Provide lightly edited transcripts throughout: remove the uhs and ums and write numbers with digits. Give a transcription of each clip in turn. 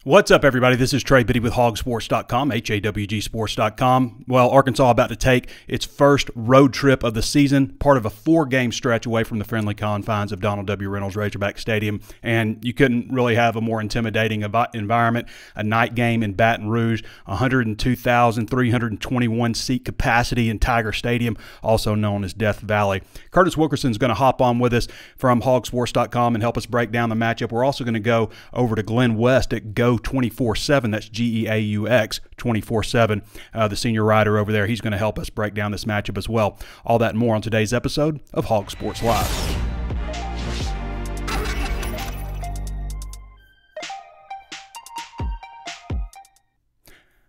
What's up, everybody? This is Trey Biddy with HawgSports.com, HawgSports.com. Well, Arkansas about to take its first road trip of the season, part of a 4-game stretch away from the friendly confines of Donald W. Reynolds Razorback Stadium. And you couldn't really have a more intimidating environment. A night game in Baton Rouge, 102,321 seat capacity in Tiger Stadium, also known as Death Valley. Curtis Wilkerson is going to hop on with us from HawgSports.com and help us break down the matchup. We're also going to go over to Glen West at Go 24/7. That's GEAUX 24/7. The senior writer over there, he's going to help us break down this matchup as well. All that and more on today's episode of Hog Sports Live.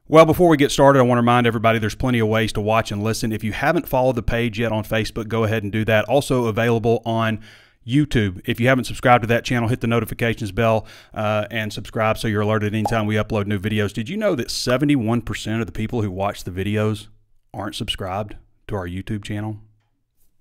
Well, before we get started, I want to remind everybody there's plenty of ways to watch and listen. If you haven't followed the page yet on Facebook, go ahead and do that. Also available on YouTube. If you haven't subscribed to that channel, hit the notifications bell and subscribe so you're alerted anytime we upload new videos. Did you know that 71% of the people who watch the videos aren't subscribed to our YouTube channel?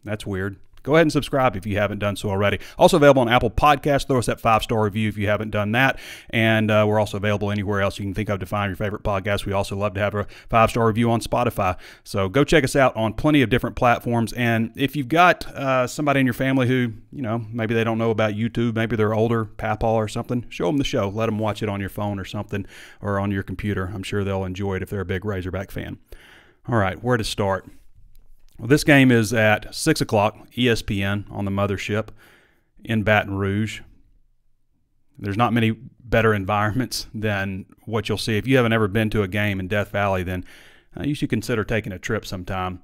That's weird. Go ahead and subscribe if you haven't done so already. Also available on Apple Podcasts. Throw us that 5-star review if you haven't done that. And we're also available anywhere else you can think of to find your favorite podcast. We also love to have a 5-star review on Spotify. So go check us out on plenty of different platforms. And if you've got somebody in your family who, you know, maybe they don't know about YouTube, maybe they're older, papaw or something, show them the show. Let them watch it on your phone or something or on your computer. I'm sure they'll enjoy it if they're a big Razorback fan. All right, where to start? Well, this game is at 6 o'clock, ESPN on the mothership in Baton Rouge. There's not many better environments than what you'll see. If you haven't ever been to a game in Death Valley, then you should consider taking a trip sometime.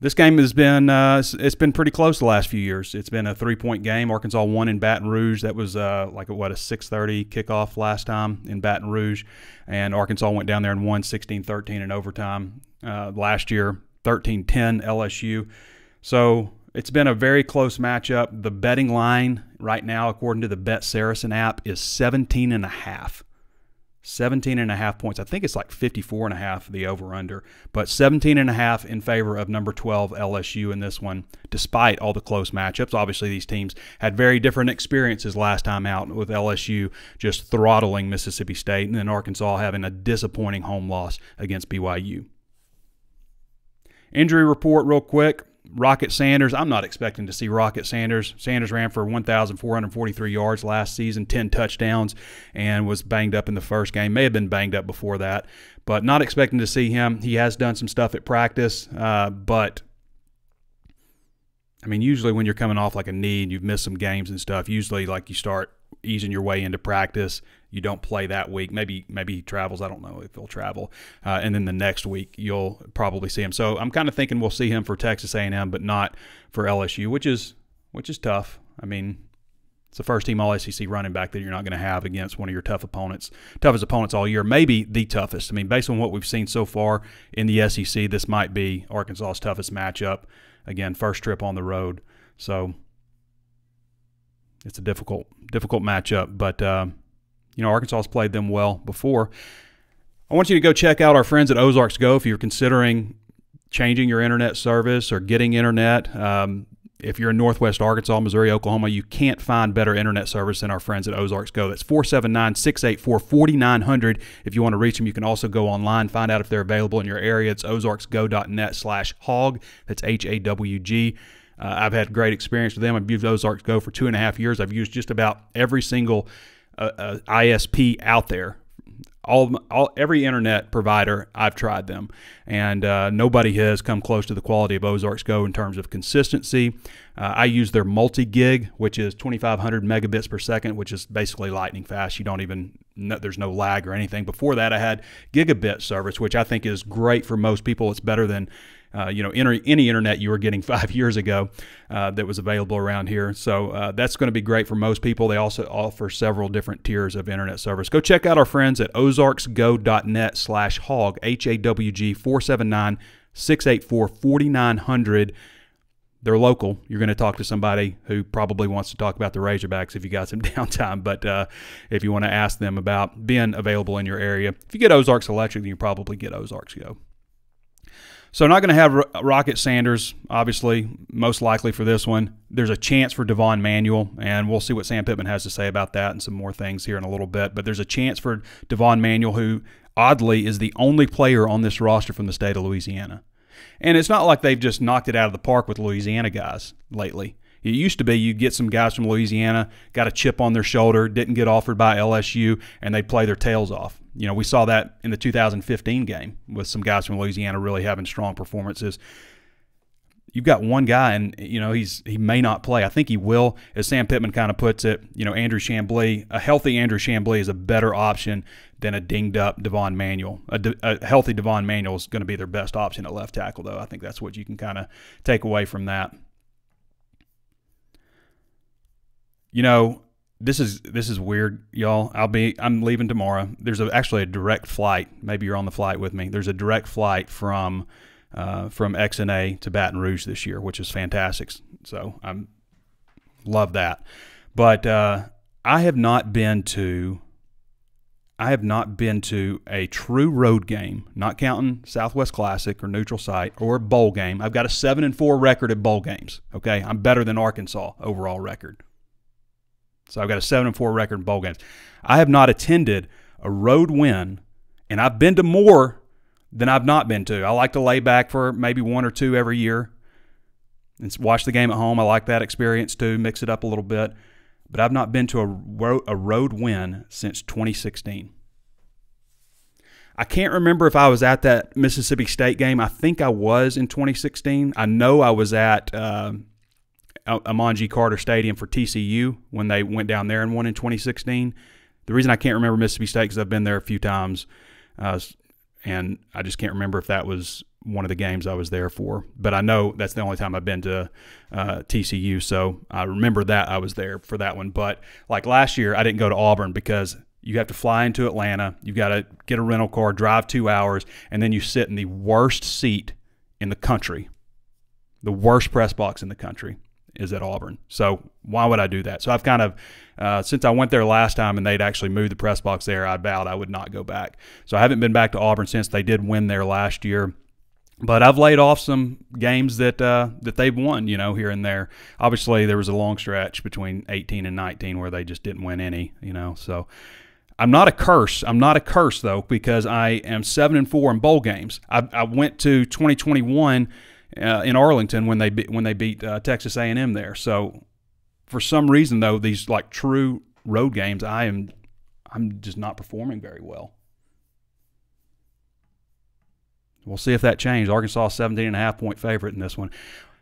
This game has been it's been pretty close the last few years. It's been a 3-point game. Arkansas won in Baton Rouge. That was like a 6:30 kickoff last time in Baton Rouge, and Arkansas went down there and won 16-13 in overtime last year. 13-10 LSU. So it's been a very close matchup. The betting line right now, according to the Bet Saracen app, is 17.5. 17.5 points. I think it's like 54.5 the over-under, but 17.5 in favor of number 12 LSU in this one, despite all the close matchups. Obviously, these teams had very different experiences last time out, with LSU just throttling Mississippi State and then Arkansas having a disappointing home loss against BYU. Injury report real quick. Rocket Sanders. I'm not expecting to see Rocket Sanders. Sanders ran for 1,443 yards last season, 10 touchdowns, and was banged up in the first game. May have been banged up before that, but not expecting to see him. He has done some stuff at practice, but I mean, usually when you're coming off like a knee and you've missed some games and stuff, usually like you start easing your way into practice. You don't play that week. Maybe he travels. I don't know if he'll travel. And then the next week you'll probably see him. So I'm kind of thinking we'll see him for Texas A&M, but not for LSU, which is tough. I mean, it's the first team All-SEC running back that you're not going to have against one of your toughest opponents all year. Maybe the toughest. I mean, based on what we've seen so far in the SEC, this might be Arkansas's toughest matchup. Again, first trip on the road. So it's a difficult matchup, but you know, Arkansas has played them well before. I want you to go check out our friends at Ozarks Go if you're considering changing your internet service or getting internet. If you're in Northwest Arkansas, Missouri, Oklahoma, you can't find better internet service than our friends at Ozarks Go. That's 479-684-4900. If you want to reach them, you can also go online, find out if they're available in your area. It's ozarksgo.net/hawg. That's HAWG. I've had great experience with them. I've used Ozarks Go for 2.5 years. I've used just about every single ISP out there. Every internet provider, I've tried them, and nobody has come close to the quality of Ozarks Go in terms of consistency. I use their Multigig, which is 2,500 megabits per second, which is basically lightning fast. You don't even there's no lag or anything. Before that, I had Gigabit service, which I think is great for most people. It's better than you know, any internet you were getting 5 years ago that was available around here. So that's going to be great for most people. They also offer several different tiers of internet service. Go check out our friends at ozarksgo.net/hawg, HAWG, 479-684-4900. They're local. You're going to talk to somebody who probably wants to talk about the Razorbacks if you got some downtime. But if you want to ask them about being available in your area, if you get Ozarks Electric, then you probably get Ozarks Go. So not going to have Rocket Sanders, obviously, most likely for this one. There's a chance for Devon Manuel, and we'll see what Sam Pittman has to say about that and some more things here in a little bit. But there's a chance for Devon Manuel, who oddly is the only player on this roster from the state of Louisiana. And it's not like they've just knocked it out of the park with Louisiana guys lately. It used to be you get some guys from Louisiana, got a chip on their shoulder, didn't get offered by LSU, and they'd play their tails off. You know, we saw that in the 2015 game with some guys from Louisiana really having strong performances. You've got one guy, and, you know, he may not play. I think he will. As Sam Pittman kind of puts it, you know, Andrew Chamblee, a healthy Andrew Chamblee is a better option than a dinged-up Devon Manuel. A healthy Devon Manuel is going to be their best option at left tackle, though. I think that's what you can kind of take away from that. You know, this is weird, y'all. I'm leaving tomorrow. There's actually a direct flight. Maybe you're on the flight with me. There's a direct flight from XNA to Baton Rouge this year, which is fantastic. So I love that. But I have not been to a true road game, not counting Southwest Classic or neutral site or a bowl game. I've got a 7-4 record at bowl games. Okay, I'm better than Arkansas overall record. So I've got a 7-4 record in bowl games. I have not attended a road win, and I've been to more than I've not been to. I like to lay back for maybe one or two every year and watch the game at home. I like that experience too, mix it up a little bit. But I've not been to a road win since 2016. I can't remember if I was at that Mississippi State game. I think I was in 2016. I know I was at Amon G. Carter Stadium for TCU when they went down there and won in 2016. The reason I can't remember Mississippi State is because I've been there a few times, and I just can't remember if that was one of the games I was there for. But I know that's the only time I've been to TCU, so I remember that I was there for that one. But like last year, I didn't go to Auburn because you have to fly into Atlanta. You've got to get a rental car, drive 2 hours, and then you sit in the worst seat in the country, the worst press box in the country is at Auburn. So why would I do that? So I've kind of, since I went there last time and they'd actually moved the press box there, I vowed I would not go back. So I haven't been back to Auburn since they did win there last year. But I've laid off some games that they've won, you know, here and there. Obviously, there was a long stretch between 18 and 19 where they just didn't win any, you know. So I'm not a curse. I'm not a curse, though, because I am 7-4 in bowl games. I went to 2021 in Arlington when they beat Texas A&M there. So for some reason, though, these like true road games, I'm just not performing very well. We'll see if that changed. Arkansas 17.5-point favorite in this one.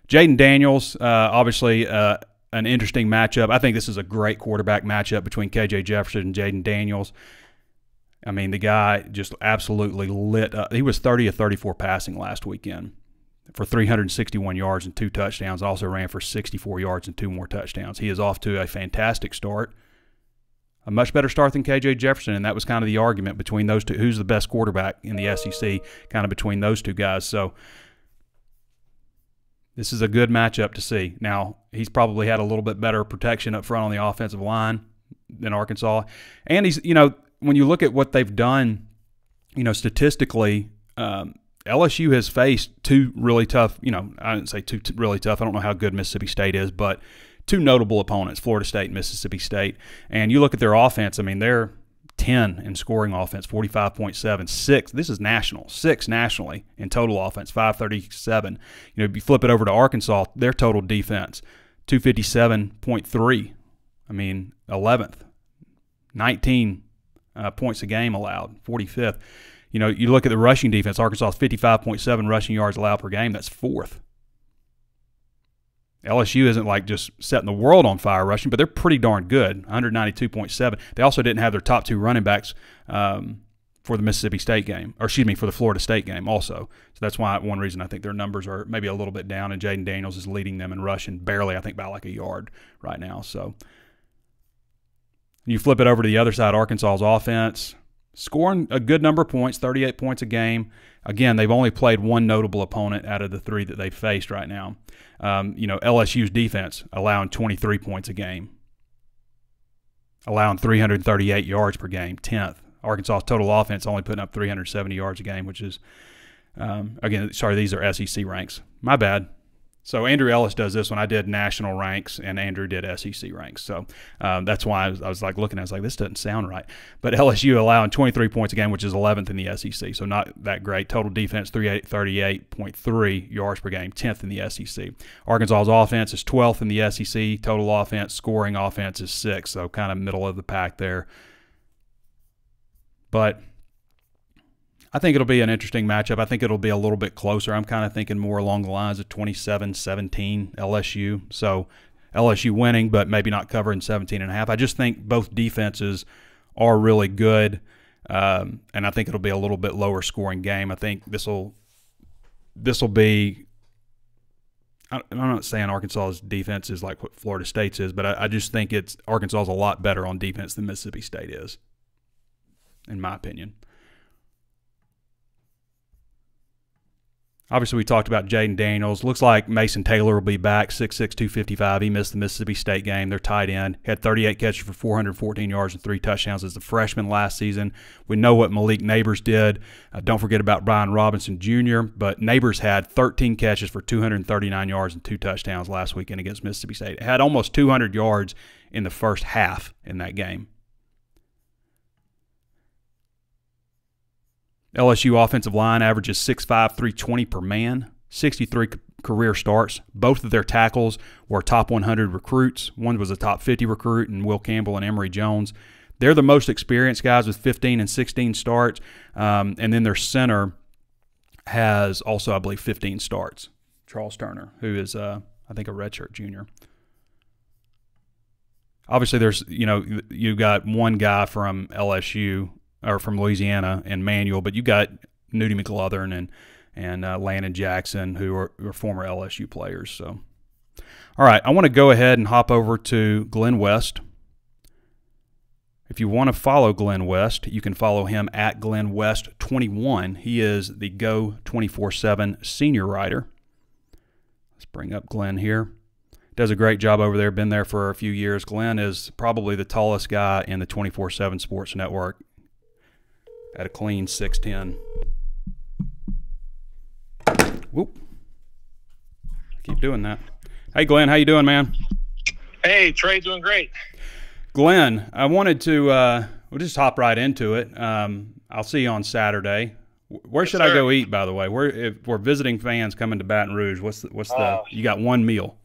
Jaden Daniels, obviously an interesting matchup. I think this is a great quarterback matchup between KJ Jefferson and Jaden Daniels. I mean, the guy just absolutely lit up. He was 30 of 34 passing last weekend for 361 yards and 2 touchdowns. Also ran for 64 yards and 2 more touchdowns. He is off to a fantastic start. A much better start than KJ Jefferson, and that was kind of the argument between those two. Who's the best quarterback in the SEC, kind of between those two guys. So this is a good matchup to see. Now, he's probably had a little bit better protection up front on the offensive line than Arkansas. And he's, you know, when you look at what they've done, you know, statistically, LSU has faced two really tough, you know, I didn't say two really tough. I don't know how good Mississippi State is, but two notable opponents, Florida State and Mississippi State. And you look at their offense, I mean, they're 10 in scoring offense, 45.7, 6. This is national, 6 nationally in total offense, 537. You know, if you flip it over to Arkansas, their total defense, 257.3. I mean, 11th, 19 points a game allowed, 45th. You know, you look at the rushing defense, Arkansas 55.7 rushing yards allowed per game. That's 4th. LSU isn't like just setting the world on fire rushing, but they're pretty darn good, 192.7. They also didn't have their top 2 running backs for the Mississippi State game, or excuse me, for the Florida State game also. So that's why one reason I think their numbers are maybe a little bit down, and Jaden Daniels is leading them in rushing barely, I think, by like a yard right now. So you flip it over to the other side, Arkansas's offense, scoring a good number of points, 38 points a game. Again, they've only played one notable opponent out of the 3 that they've faced right now. You know, LSU's defense allowing 23 points a game, allowing 338 yards per game, 10th. Arkansas's total offense only putting up 370 yards a game, which is Again, sorry, these are SEC ranks. My bad. So Andrew Ellis does this when I did national ranks, and Andrew did SEC ranks. So that's why I was like looking at it, I was like, this doesn't sound right. But LSU allowing 23 points a game, which is 11th in the SEC, so not that great. Total defense, 38.3 yards per game, 10th in the SEC. Arkansas's offense is 12th in the SEC. Total offense, scoring offense is 6th, so kind of middle of the pack there. But I think it'll be an interesting matchup. I think it'll be a little bit closer. I'm kind of thinking more along the lines of 27-17 LSU. So LSU winning, but maybe not covering 17.5. I just think both defenses are really good, and I think it'll be a little bit lower scoring game. I think this will be – I'm not saying Arkansas's defense is like what Florida State's is, but I just think Arkansas is a lot better on defense than Mississippi State is, in my opinion. Obviously, we talked about Jaden Daniels. Looks like Mason Taylor will be back, 6'6", 255. He missed the Mississippi State game. They're tight end. Had 38 catches for 414 yards and 3 touchdowns as a freshman last season. We know what Malik Neighbors did. Don't forget about Brian Robinson Jr., but Neighbors had 13 catches for 239 yards and 2 touchdowns last weekend against Mississippi State. Had almost 200 yards in the first half in that game. LSU offensive line averages 6'5", 320 per man, 63 career starts. Both of their tackles were top 100 recruits. One was a top 50 recruit, and Will Campbell and Emory Jones. They're the most experienced guys with 15 and 16 starts. And then their center has also, I believe, 15 starts. Charles Turner, who is, I think, a redshirt junior. Obviously, there's, you got one guy from LSU or from Louisiana and Manuel, but you got Nudie McLaughlin and Landon Jackson, who are former LSU players. So, all right, I want to go ahead and hop over to Glen West. If you want to follow Glen West, you can follow him at Glen West 21. He is the Go 24/7 senior writer. Let's bring up Glen here. Does a great job over there. Been there for a few years. Glen is probably the tallest guy in the 24/7 Sports Network at a clean 6'10". Whoop. Keep doing that. Hey, Glen, how you doing, man? Hey, Trey, doing great. Glen, I wanted to we'll just hop right into it. I'll see you on Saturday. Where should I go eat, by the way? If we're visiting fans coming to Baton Rouge, what's the you got one meal?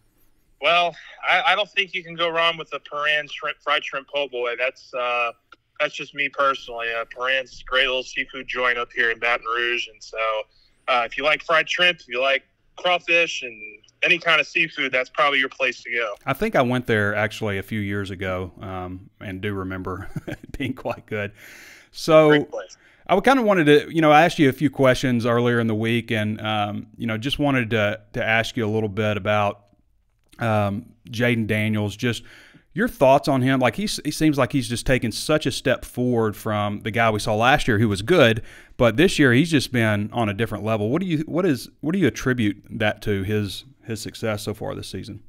Well, I don't think you can go wrong with the Paran fried shrimp po' boy. That's just me personally. Paran's a great little seafood joint up here in Baton Rouge. And so if you like fried shrimp, if you like crawfish and any kind of seafood, that's probably your place to go. I think I went there actually a few years ago and do remember it being quite good. So I kind of wanted to, I asked you a few questions earlier in the week and, just wanted to ask you a little bit about Jaden Daniels, just your thoughts on him. Like he seems like he's just taken such a step forward from the guy we saw last year who was good, but this year he's just been on a different level. What do you attribute that to, his success so far this season?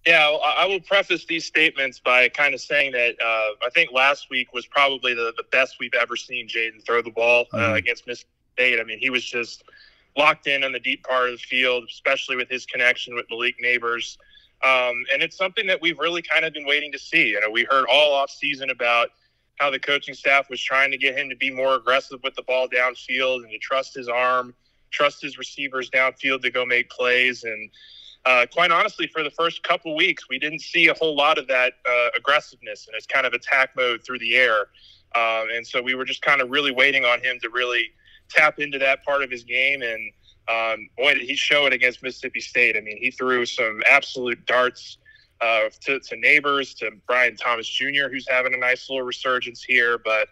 Yeah, I will preface these statements by kind of saying that I think last week was probably the best we've ever seen Jaden throw the ball against Mississippi State. I mean, he was just locked in on the deep part of the field, especially with his connection with Malik Neighbors. And it's something that we've really kind of been waiting to see. We heard all off season about how the coaching staff was trying to get him to be more aggressive with the ball downfield and to trust his arm, trust his receivers downfield to go make plays. And quite honestly, for the first couple weeks, we didn't see a whole lot of that aggressiveness and his kind of attack mode through the air. And so we were just kind of really waiting on him to really tap into that part of his game. And boy, did he show it against Mississippi State. I mean, he threw some absolute darts to Neighbors, to Brian Thomas Jr., who's having a nice little resurgence here. But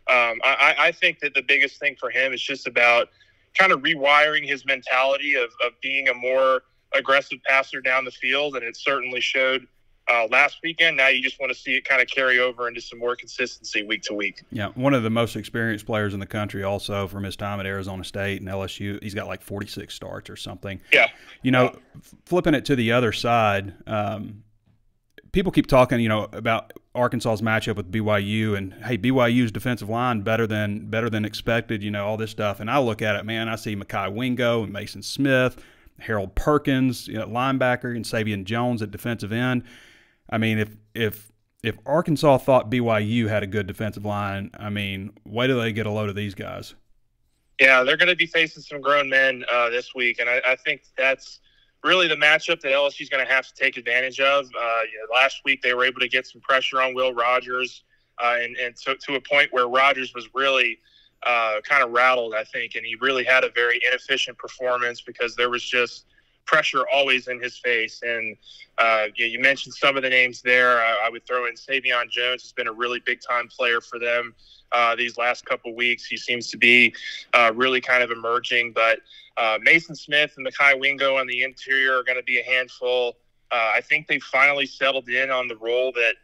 I think that the biggest thing for him is just about kind of rewiring his mentality of being a more aggressive passer down the field, and it certainly showed last weekend. Now you just want to see it kind of carry over into some more consistency week to week. Yeah, one of the most experienced players in the country also from his time at Arizona State and LSU. He's got like 46 starts or something. Yeah. Flipping it to the other side, people keep talking, about Arkansas's matchup with BYU, and hey, BYU's defensive line better than expected, all this stuff. And I look at it, man, I see Mekhi Wingo and Mason Smith, Harold Perkins, linebacker, and Savion Jones at defensive end. I mean, if Arkansas thought BYU had a good defensive line, I mean, wait till they get a load of these guys. Yeah, they're going to be facing some grown men this week, and I think that's really the matchup that LSU is going to have to take advantage of. Last week they were able to get some pressure on Will Rogers, and to a point where Rogers was really kind of rattled, I think, and he really had a very inefficient performance because there was just pressure always in his face. And you mentioned some of the names there. I would throw in Savion Jones, has been a really big-time player for them these last couple weeks. He seems to be really kind of emerging. But Mason Smith and Mekhi Wingo on the interior are going to be a handful. I think they finally settled in on the role that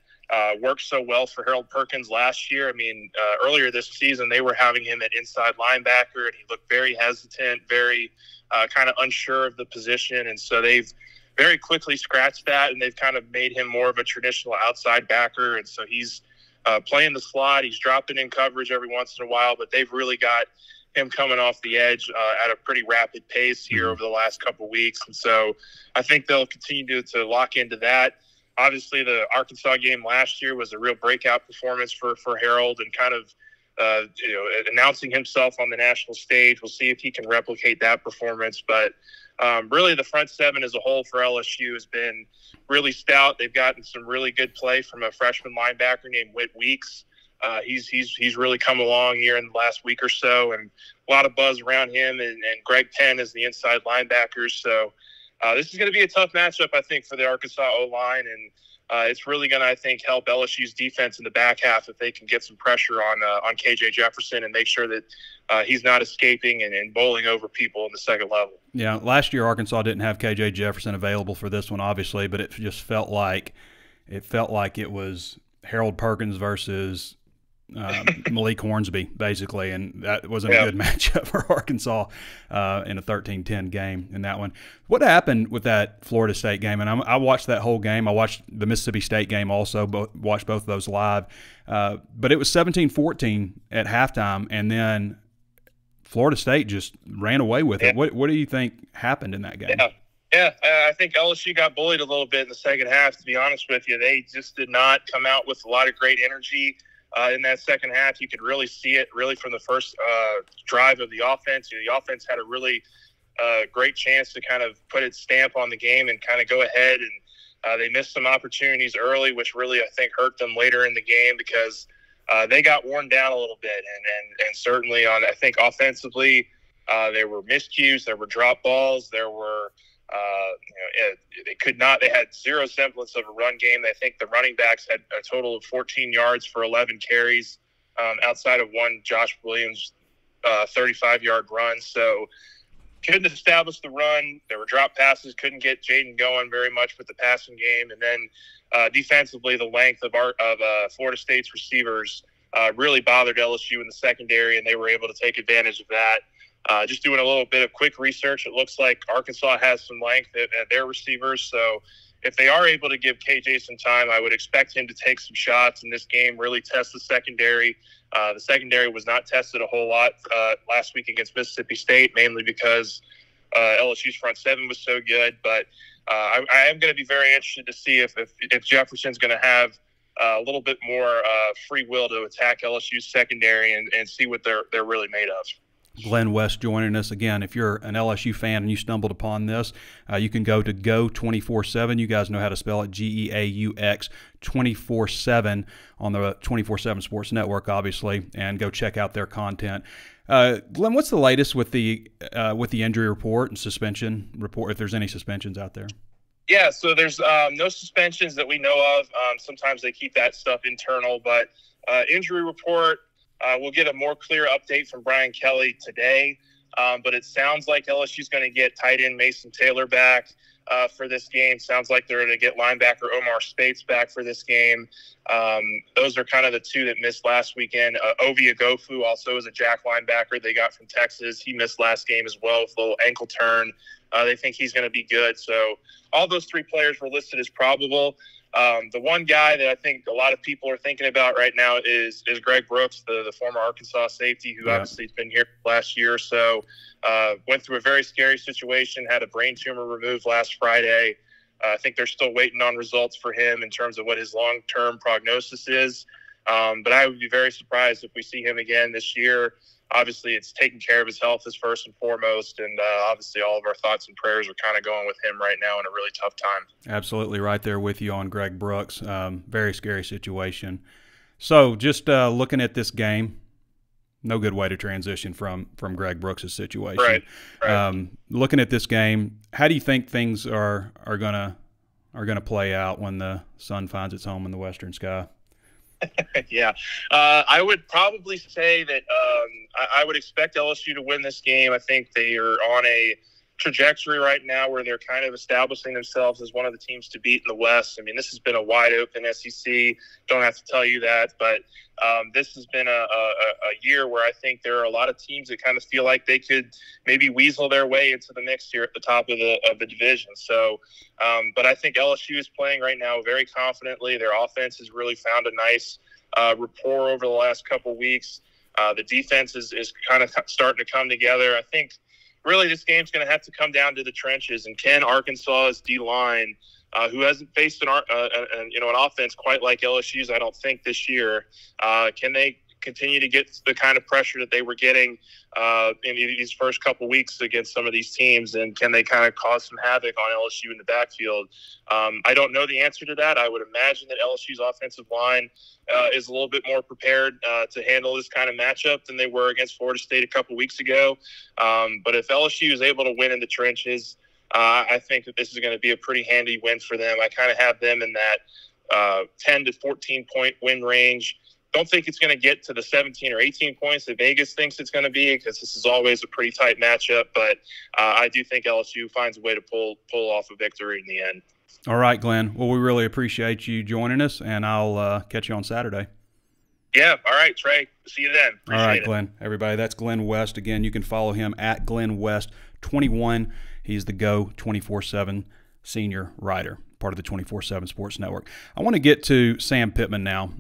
worked so well for Harold Perkins last year. I mean, earlier this season, they were having him at inside linebacker, and he looked very hesitant, very kind of unsure of the position. And so they've very quickly scratched that, and they've kind of made him more of a traditional outside backer. And so he's playing the slot. He's dropping in coverage every once in a while, but they've really got him coming off the edge at a pretty rapid pace here over the last couple of weeks. And so I think they'll continue to lock into that. Obviously, the Arkansas game last year was a real breakout performance for Harold, and kind of announcing himself on the national stage. We'll see if he can replicate that performance. But really, the front seven as a whole for LSU has been really stout. They've gotten some really good play from a freshman linebacker named Whit Weeks. He's really come along here in the last week or so, and a lot of buzz around him. And Greg Penn is the inside linebacker. So this is going to be a tough matchup, I think, for the Arkansas O-line, and it's really going to, I think, help LSU's defense in the back half if they can get some pressure on KJ Jefferson and make sure that he's not escaping and bowling over people in the second level. Yeah, last year Arkansas didn't have KJ Jefferson available for this one, obviously, but it just felt like it was Harold Perkins versus Malik Hornsby, basically, and that wasn't a good matchup for Arkansas in a 13-10 game in that one. What happened with that Florida State game? And I watched that whole game. I watched the Mississippi State game also, watched both of those live. But it was 17-14 at halftime, and then Florida State just ran away with it. What do you think happened in that game? Yeah, I think LSU got bullied a little bit in the second half, to be honest with you. They just did not come out with a lot of great energy in that second half. You could really see it from the first drive of the offense. The offense had a really great chance to kind of put its stamp on the game and kind of go ahead, and they missed some opportunities early, which really, I think, hurt them later in the game because they got worn down a little bit. And certainly I think offensively, there were miscues, there were drop balls, there were they had zero semblance of a run game. I think the running backs had a total of 14 yards for 11 carries outside of one Josh Williams 35-yard run. So couldn't establish the run. There were drop passes, couldn't get Jaden going very much with the passing game. And then defensively, the length of Florida State's receivers really bothered LSU in the secondary, and they were able to take advantage of that. Just doing a little bit of quick research, it looks like Arkansas has some length at their receivers. So if they are able to give KJ some time, I would expect him to take some shots in this game, really test the secondary. The secondary was not tested a whole lot last week against Mississippi State, mainly because LSU's front seven was so good. But I am going to be very interested to see if Jefferson's going to have a little bit more free will to attack LSU's secondary and see what they're really made of. Glen West joining us again. If you're an LSU fan and you stumbled upon this, you can go to Go247. You guys know how to spell it, Geaux 24/7 on the 24/7 Sports Network, obviously, and go check out their content. Glen, what's the latest with the injury report and suspension report? If there's any suspensions out there? Yeah, so there's no suspensions that we know of. Sometimes they keep that stuff internal, but injury report. We'll get a more clear update from Brian Kelly today, but it sounds like LSU's going to get tight end Mason Taylor back for this game. Sounds like they're going to get linebacker Omar Spates back for this game. Those are kind of the two that missed last weekend. Ovi Agofu also is a jack linebacker they got from Texas. He missed last game as well with a little ankle turn. They think he's going to be good. So all those three players were listed as probable. The one guy that I think a lot of people are thinking about right now is Greg Brooks, the former Arkansas safety, who obviously has been here last year or so. Went through a very scary situation, had a brain tumor removed last Friday. I think they're still waiting on results for him in terms of what his long-term prognosis is. But I would be very surprised if we see him again this year. Obviously, it's taking care of his health is first and foremost, and obviously all of our thoughts and prayers are kind of going with him right now in a really tough time. Absolutely right there with you on Greg Brooks. Very scary situation. So just looking at this game, no good way to transition from Greg Brooks' situation. Right. Looking at this game, how do you think things are gonna play out when the sun finds its home in the western sky? Yeah. I would probably say that I would expect LSU to win this game. I think they are on a trajectory right now where they're kind of establishing themselves as one of the teams to beat in the West. I mean, this has been a wide open SEC. Don't have to tell you that, but this has been a year where I think there are a lot of teams that kind of feel like they could maybe weasel their way into the mix here at the top of the division. So, but I think LSU is playing right now very confidently. Their offense has really found a nice rapport over the last couple of weeks. The defense is kind of starting to come together. I think really this game's going to have to come down to the trenches, and can Arkansas's D-line, who hasn't faced an offense quite like LSU's, I don't think, this year, can they continue to get the kind of pressure that they were getting in these first couple weeks against some of these teams, and can they kind of cause some havoc on LSU in the backfield? I don't know the answer to that. I would imagine that LSU's offensive line is a little bit more prepared to handle this kind of matchup than they were against Florida State a couple weeks ago. But if LSU is able to win in the trenches, I think that this is going to be a pretty handy win for them. I kind of have them in that 10 to 14-point win range. Don't think it's going to get to the 17 or 18 points that Vegas thinks it's going to be, because this is always a pretty tight matchup. But I do think LSU finds a way to pull off a victory in the end. All right, Glenn. Well, we really appreciate you joining us, and I'll catch you on Saturday. Yeah. All right, Trey. See you then. Appreciate all right, it. Glenn. Everybody, that's Glen West. Again, you can follow him at Glen West 21. He's the Go 24/7 senior writer, part of the 24/7 Sports Network. I want to get to Sam Pittman now.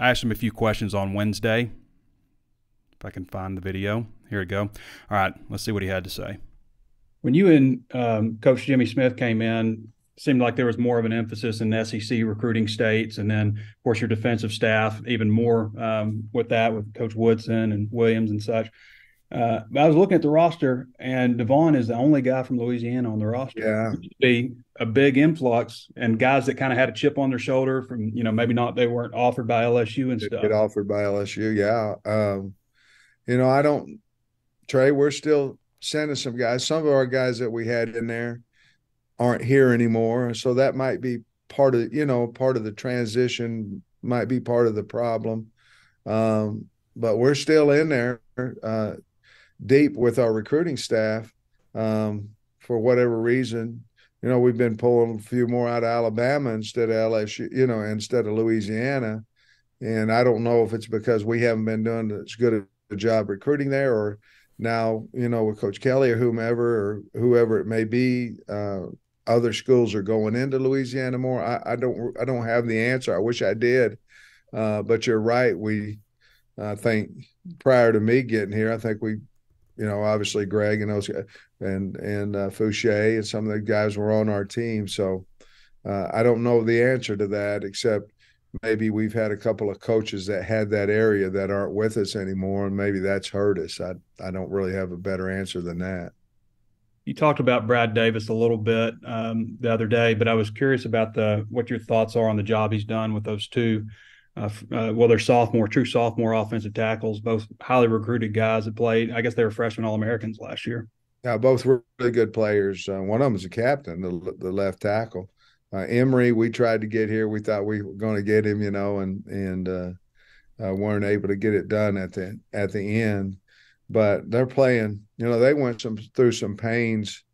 I asked him a few questions on Wednesday. If I can find the video. Here we go. All right, let's see what he had to say. When you and Coach Jimmy Smith came in, it seemed like there was more of an emphasis in SEC recruiting states, and then, of course, your defensive staff, even more with that, with Coach Woodson and Williams and such. But I was looking at the roster, and Devon is the only guy from Louisiana on the roster. Yeah. It used to be a big influx, and guys that kind of had a chip on their shoulder from, maybe they weren't offered by LSU and stuff. Get offered by LSU, yeah. Trey, we're still sending some guys. Some of our guys that we had in there aren't here anymore, so that might be part of the transition, might be part of the problem. But we're still in there deep with our recruiting staff. For whatever reason, we've been pulling a few more out of Alabama instead of LSU, instead of Louisiana. And I don't know if it's because we haven't been doing as good a job recruiting there, or now, with Coach Kelly or whomever or whoever it may be, other schools are going into Louisiana more. I don't have the answer. I wish I did. But you're right. I think prior to me getting here, I think we, obviously Greg and those guys and Fouché and some of the guys were on our team. So I don't know the answer to that, except maybe we've had a couple of coaches that had that area that aren't with us anymore, and maybe that's hurt us. I don't really have a better answer than that. You talked about Brad Davis a little bit the other day, but I was curious about what your thoughts are on the job he's done with those two. They're true sophomore offensive tackles, both highly recruited guys that played. I guess they were freshman All-Americans last year. Yeah, both really good players. One of them was a captain, the left tackle. Emory, we tried to get here. We thought we were going to get him, and weren't able to get it done at the end. But they're playing. They went through some pains.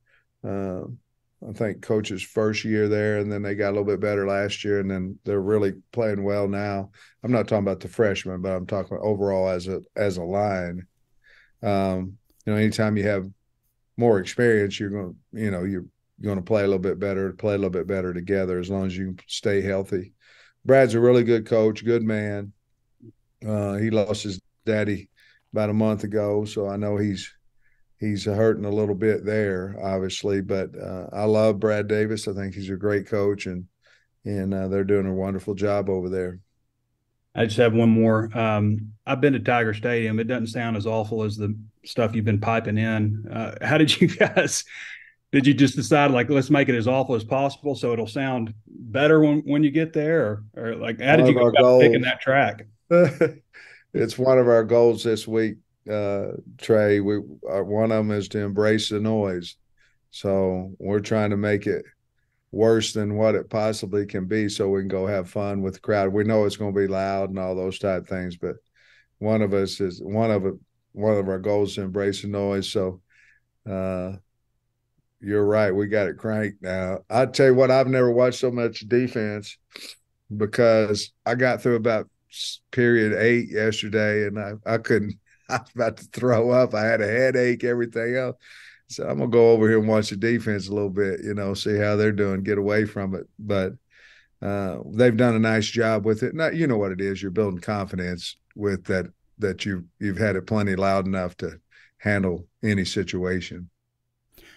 I think coach's first year there, and then they got a little bit better last year, and then they're really playing well now. I'm not talking about the freshmen, but I'm talking about overall as a line. Anytime you have more experience, you're going, going to play a little bit better together as long as you stay healthy. Brad's a really good coach, good man. He lost his daddy about a month ago, so I know he's hurting a little bit there, obviously. But I love Brad Davis. I think he's a great coach, and they're doing a wonderful job over there. I just have one more. I've been to Tiger Stadium. It doesn't sound as awful as the stuff you've been piping in. How did you guys? Did you just decide, like, let's make it as awful as possible so it'll sound better when you get there, or like, how did you go about picking that track? It's one of our goals this week, Trey. One of them is to embrace the noise. So we're trying to make it worse than what it possibly can be so we can go have fun with the crowd. We know it's going to be loud and all those type things, but one of our goals is to embrace the noise. So you're right. We got it cranked now. I tell you what, I've never watched so much defense because I got through about period 8 yesterday and I couldn't. I was about to throw up. I had a headache, everything else. So I'm going to go over here and watch the defense a little bit, see how they're doing, get away from it. But they've done a nice job with it. Now, you know what it is. You're building confidence with that you've had it plenty loud enough to handle any situation.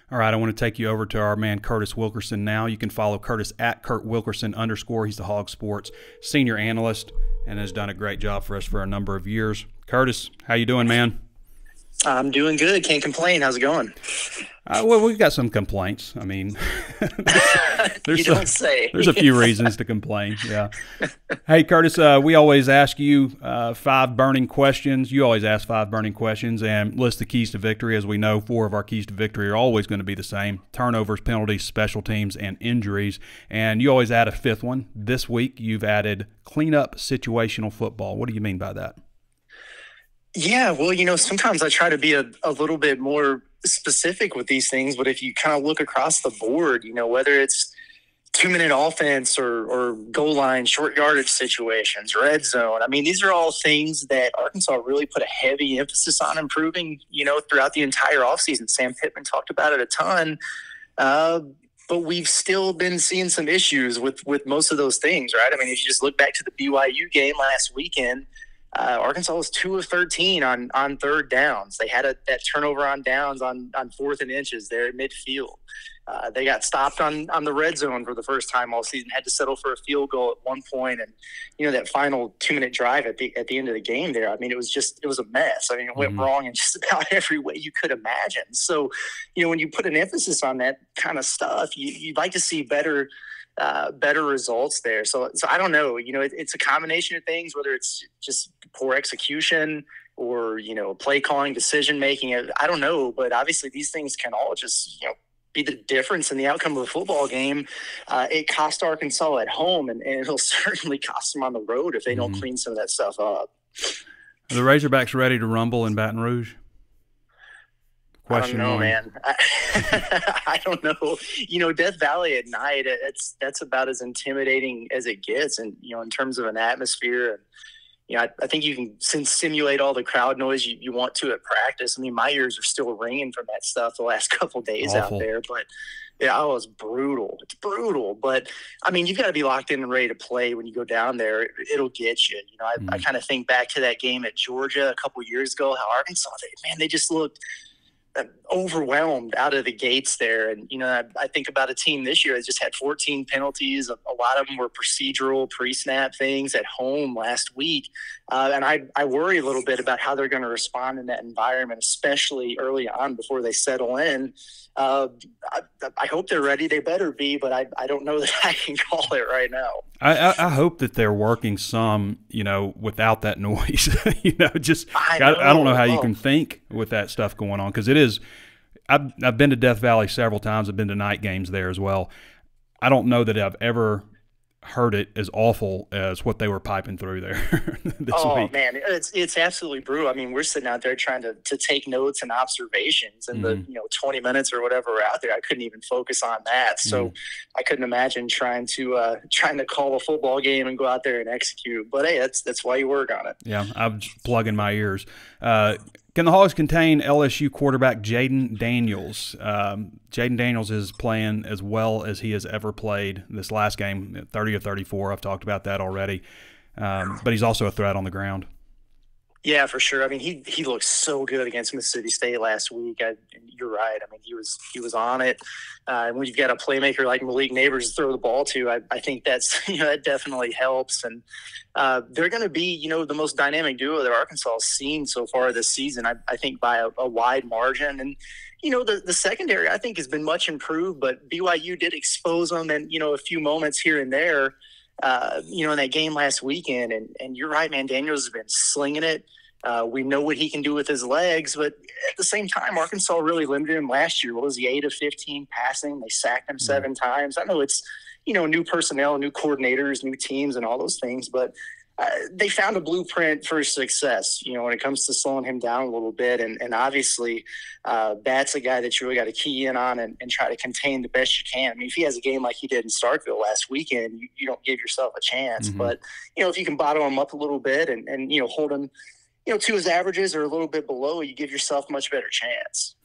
All right, I want to take you over to our man Curtis Wilkerson now. You can follow Curtis at @KurtWilkerson_. He's the HawgSports senior analyst and has done a great job for us for a number of years. Curtis, how you doing, man? I'm doing good. Can't complain. How's it going? Well, we've got some complaints. I mean, there's a few reasons to complain. Yeah. Hey, Curtis, we always ask you 5 burning questions. You always ask 5 burning questions and list the keys to victory. As we know, 4 of our keys to victory are always going to be the same: turnovers, penalties, special teams, and injuries. And you always add a 5th one. This week, you've added clean up situational football. What do you mean by that? Yeah, well, sometimes I try to be a little bit more specific with these things, but if you kind of look across the board, whether it's 2-minute offense or goal line, short yardage situations, red zone, I mean, these are all things that Arkansas really put a heavy emphasis on improving, throughout the entire offseason. Sam Pittman talked about it a ton, but we've still been seeing some issues with most of those things, right? I mean, if you just look back to the BYU game last weekend, Arkansas was 2 of 13 on 3rd downs. They had that turnover on downs on 4th and inches there at midfield. They got stopped on the red zone for the first time all season, had to settle for a field goal at one point. And, that final 2-minute drive at the end of the game there, I mean, it was a mess. I mean, it went wrong in just about every way you could imagine. So, when you put an emphasis on that kind of stuff, you'd like to see better results there. So I don't know, it's a combination of things, whether it's just poor execution or, play calling, decision making. I don't know, but obviously these things can all just, be the difference in the outcome of a football game. It cost Arkansas at home, and it'll certainly cost them on the road if they don't clean some of that stuff up. Are the Razorbacks ready to rumble in Baton Rouge? I don't know, man. I don't know. Death Valley at night, that's about as intimidating as it gets. And, in terms of an atmosphere, I think you can simulate all the crowd noise you want to at practice. I mean, my ears are still ringing from that stuff the last couple of days out there. But, yeah, it was brutal. It's brutal. But, I mean, you've got to be locked in and ready to play when you go down there. It'll get you. I kind of think back to that game at Georgia a couple of years ago, how Arkansas, they just looked – overwhelmed out of the gates there. And, I think about a team this year that just had 14 penalties. A lot of them were procedural pre-snap things at home last week. And I worry a little bit about how they're going to respond in that environment, especially early on before they settle in. I hope they're ready. They better be, but I don't know that I can call it right now. I hope that they're working some, without that noise. I don't know how you can think with that stuff going on, because it is. I've been to Death Valley several times. I've been to night games there as well. I don't know that I've ever heard it as awful as what they were piping through there this week. Oh, man, it's absolutely brutal. I mean, we're sitting out there trying to take notes and observations, and the 20 minutes or whatever we're out there, I couldn't even focus on that. So I couldn't imagine trying to call a football game and go out there and execute. But hey, that's why you work on it. Yeah, I'm just plugging my ears. Can the Hogs contain LSU quarterback Jayden Daniels? Jayden Daniels is playing as well as he has ever played this last game, 30 of 34. I've talked about that already. But he's also a threat on the ground. Yeah, for sure. I mean, he looked so good against Mississippi State last week. You're right. I mean, he was on it. And when you've got a playmaker like Malik Neighbors to throw the ball to, I think that's that definitely helps. And they're going to be the most dynamic duo that Arkansas has seen so far this season. I think by a wide margin. And the secondary I think has been much improved, but BYU did expose them and a few moments here and there. In that game last weekend, and you're right, man. Daniels has been slinging it. We know what he can do with his legs, but at the same time, Arkansas really limited him last year. What was he, 8 of 15 passing? They sacked him 7 times. I know it's new personnel, new coordinators, new teams, and all those things, but they found a blueprint for success, when it comes to slowing him down a little bit. And obviously that's a guy that you really got to key in on and try to contain the best you can. I mean, if he has a game like he did in Starkville last weekend, you don't give yourself a chance. Mm-hmm. But, if you can bottle him up a little bit and hold him, to his averages or a little bit below, you give yourself a much better chance.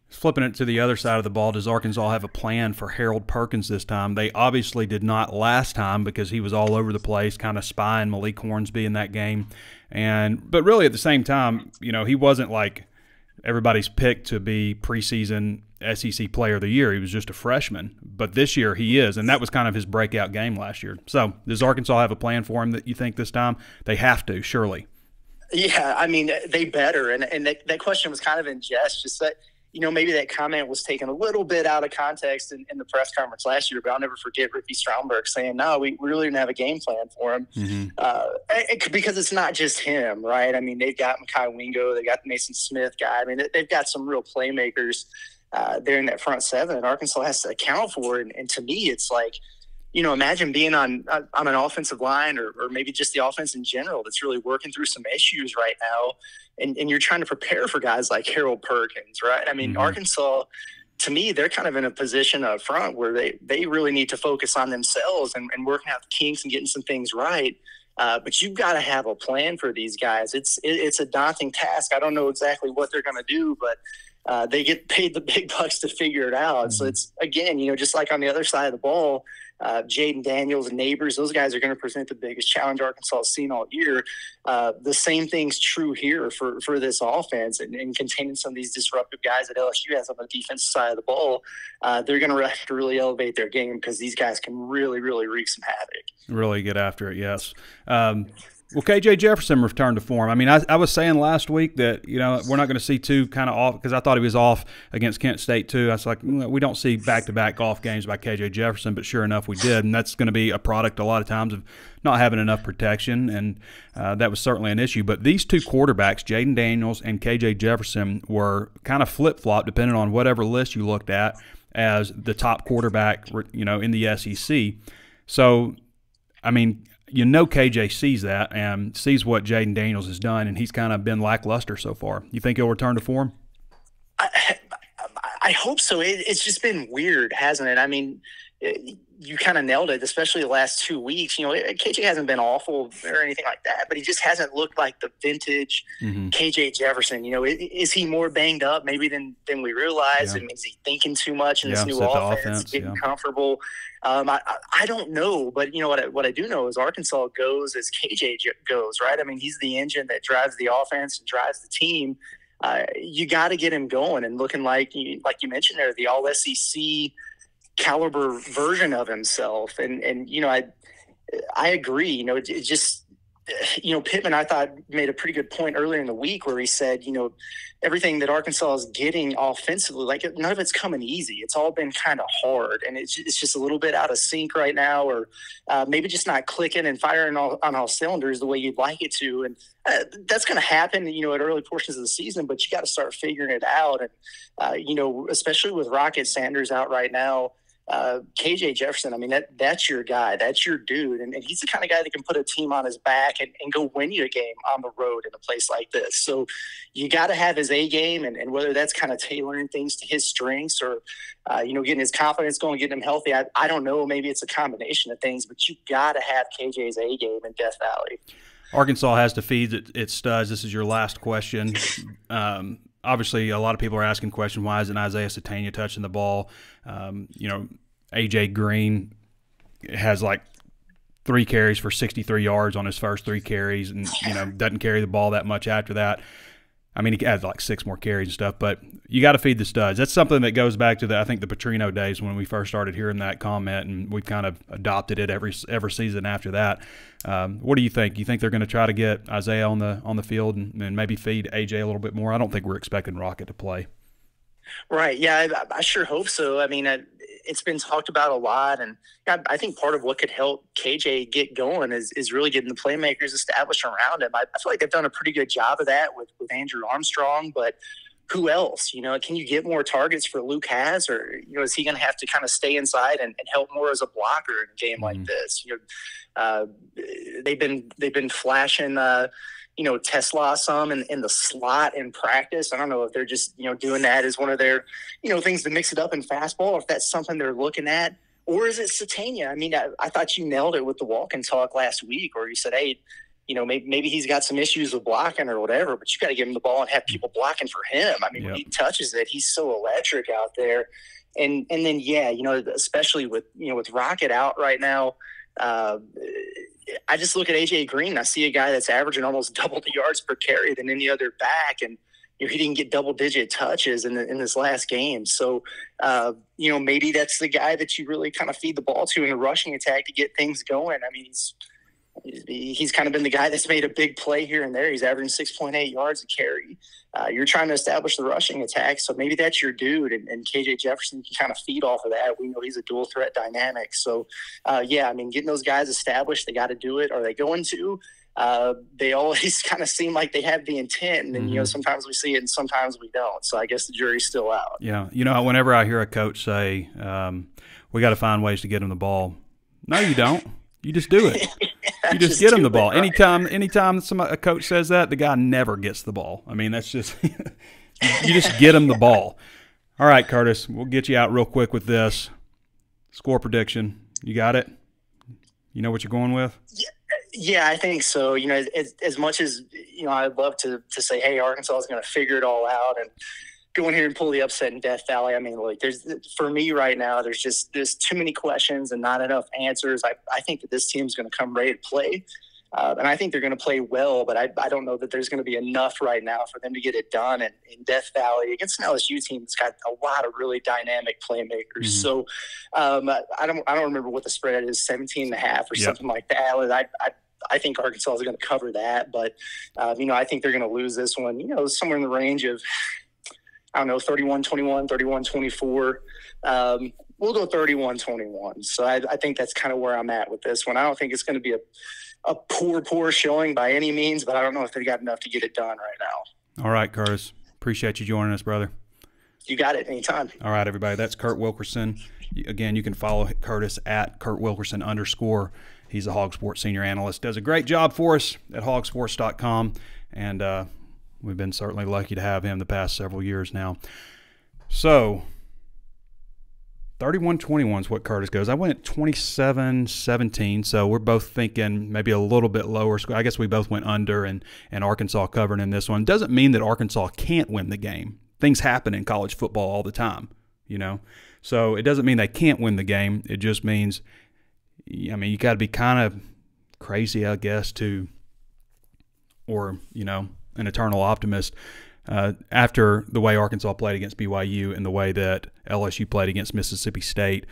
Flipping it to the other side of the ball, does Arkansas have a plan for Harold Perkins this time? They obviously did not last time because he was all over the place, kind of spying Malik Hornsby in that game. But really at the same time, he wasn't like everybody's pick to be preseason SEC Player of the Year. He was just a freshman. But this year he is, and that was kind of his breakout game last year. So does Arkansas have a plan for him that you think this time? They have to, surely. Yeah, I mean, they better. And that question was kind of in jest, just that – maybe that comment was taken a little bit out of context in the press conference last year, but I'll never forget Ricky Stromberg saying, no, we really didn't have a game plan for him. Mm-hmm. Because it's not just him, right? I mean, they've got Mekhi Wingo, they got the Mason Smith guy. I mean, they've got some real playmakers there in that front seven, and Arkansas has to account for it. And to me, it's like, imagine being on an offensive line or maybe just the offense in general that's really working through some issues right now. And you're trying to prepare for guys like Harold Perkins, right? I mean, mm-hmm. Arkansas, to me, they're kind of in a position up front where they really need to focus on themselves and working out the kinks and getting some things right. But you've got to have a plan for these guys. It's a daunting task. I don't know exactly what they're going to do, but they get paid the big bucks to figure it out. Mm-hmm. So it's, again, just like on the other side of the ball, Jayden Daniels and Neighbors, those guys are going to present the biggest challenge Arkansas has seen all year. The same thing's true here for this offense and containing some of these disruptive guys that LSU has on the defensive side of the ball. They're going to have to really elevate their game because these guys can really, really wreak some havoc. Really get after it, yes. Well, KJ Jefferson returned to form. I mean, I was saying last week that, we're not going to see two kind of off because I thought he was off against Kent State too. I was like, we don't see back-to-back off games by KJ Jefferson, but sure enough we did, and that's going to be a product a lot of times of not having enough protection, and that was certainly an issue. But these two quarterbacks, Jayden Daniels and KJ Jefferson, were kind of flip-flop depending on whatever list you looked at as the top quarterback, in the SEC. So, I mean – KJ sees that and sees what Jayden Daniels has done, and he's kind of been lackluster so far. You think he'll return to form? I hope so. It's just been weird, hasn't it? I mean, you kind of nailed it, especially the last 2 weeks. KJ hasn't been awful or anything like that, but he just hasn't looked like the vintage mm-hmm. KJ Jefferson. Is he more banged up maybe than we realize? Yeah. I mean, is he thinking too much in this new offense, getting comfortable? I don't know, but what I do know is Arkansas goes as KJ goes, right? I mean, he's the engine that drives the offense and drives the team. You got to get him going and looking like you mentioned there, the all SEC caliber version of himself. And I agree. It just Pittman, I thought, made a pretty good point earlier in the week where he said, everything that Arkansas is getting offensively, like none of it's coming easy. It's all been kind of hard, and it's just a little bit out of sync right now, or maybe just not clicking and firing on all cylinders the way you'd like it to. And that's going to happen, at early portions of the season, but you got to start figuring it out. And, especially with Rocket Sanders out right now, KJ Jefferson, I mean, that's your guy. That's your dude. And he's the kind of guy that can put a team on his back and go win you a game on the road in a place like this. So you got to have his A game, and whether that's kind of tailoring things to his strengths or, getting his confidence going, getting him healthy. I don't know. Maybe it's a combination of things, but you got to have KJ's A game in Death Valley. Arkansas has to feed its studs. This is your last question. Obviously, a lot of people are asking questions, why isn't Isaiah Satania touching the ball? A.J. Green has like 3 carries for 63 yards on his first 3 carries and, doesn't carry the ball that much after that. I mean, he had like 6 more carries and stuff, but you got to feed the studs. That's something that goes back to I think the Petrino days when we first started hearing that comment, and we've kind of adopted it every season after that. What do you think? You think they're going to try to get Isaiah on the field and maybe feed AJ a little bit more? I don't think we're expecting Rocket to play. Right. Yeah, I sure hope so. I mean, it's been talked about a lot, and I think part of what could help KJ get going is really getting the playmakers established around him. I feel like they've done a pretty good job of that with Andrew Armstrong, but who else? Can you get more targets for Luke Haas, or is he going to have to kind of stay inside and help more as a blocker in a game like this? They've been flashing Tesla some in the slot in practice. I don't know if they're just, doing that as one of their, things to mix it up in fastball, or if that's something they're looking at. Or is it Satania? I mean, I thought you nailed it with the walk and talk last week, where you said, hey, maybe he's got some issues with blocking or whatever, but you got to give him the ball and have people blocking for him. I mean, when he touches it, he's so electric out there. And then, especially with Rocket out right now, I just look at A.J. Green. I see a guy that's averaging almost double the yards per carry than any other back, and he didn't get double-digit touches in this last game. So, maybe that's the guy that you really kind of feed the ball to in the rushing attack to get things going. I mean, he's kind of been the guy that's made a big play here and there. He's averaging 6.8 yards a carry. You're trying to establish the rushing attack, so maybe that's your dude, and KJ Jefferson can kind of feed off of that. We know he's a dual threat dynamic. So, getting those guys established, they got to do it. Are they going to? They always kind of seem like they have the intent, and then, sometimes we see it and sometimes we don't. So I guess the jury's still out. Yeah. Whenever I hear a coach say, we got to find ways to get him the ball. No, you don't. You just do it. You just get him the ball. Right. Anytime a coach says that, the guy never gets the ball. I mean, that's just you just get him the ball. All right, Curtis, we'll get you out real quick with this. Score prediction. You got it? You know what you're going with? Yeah, I think so. As much as, I'd love to say, hey, Arkansas is going to figure it all out and go in here and pull the upset in Death Valley. I mean, for me right now, there's too many questions and not enough answers. I think that this team's going to come ready to play, and I think they're going to play well, but I don't know that there's going to be enough right now for them to get it done in Death Valley against an LSU team that's got a lot of really dynamic playmakers. So I don't remember what the spread is, 17.5 or something like that. I think Arkansas is going to cover that, but I think they're going to lose this one, somewhere in the range of, I don't know, 31-21, 31-24. We'll go 31-21. So I think that's kind of where I'm at with this one. I don't think it's going to be a poor showing by any means, but I don't know if they got enough to get it done right now. All right, Curtis. Appreciate you joining us, brother. You got it. Anytime. All right, everybody. That's Kurt Wilkerson. Again, you can follow Curtis at @KurtWilkerson_. He's a HawgSports senior analyst. Does a great job for us at HawgSports.com, and we've been certainly lucky to have him the past several years now. So 31-21 is what Curtis goes. I went at 27-17, so we're both thinking maybe a little bit lower. I guess we both went under, and Arkansas covered in this one. Doesn't mean that Arkansas can't win the game. Things happen in college football all the time, So it doesn't mean they can't win the game. It just means, you got to be kind of crazy, I guess, or an eternal optimist after the way Arkansas played against BYU and the way that LSU played against Mississippi State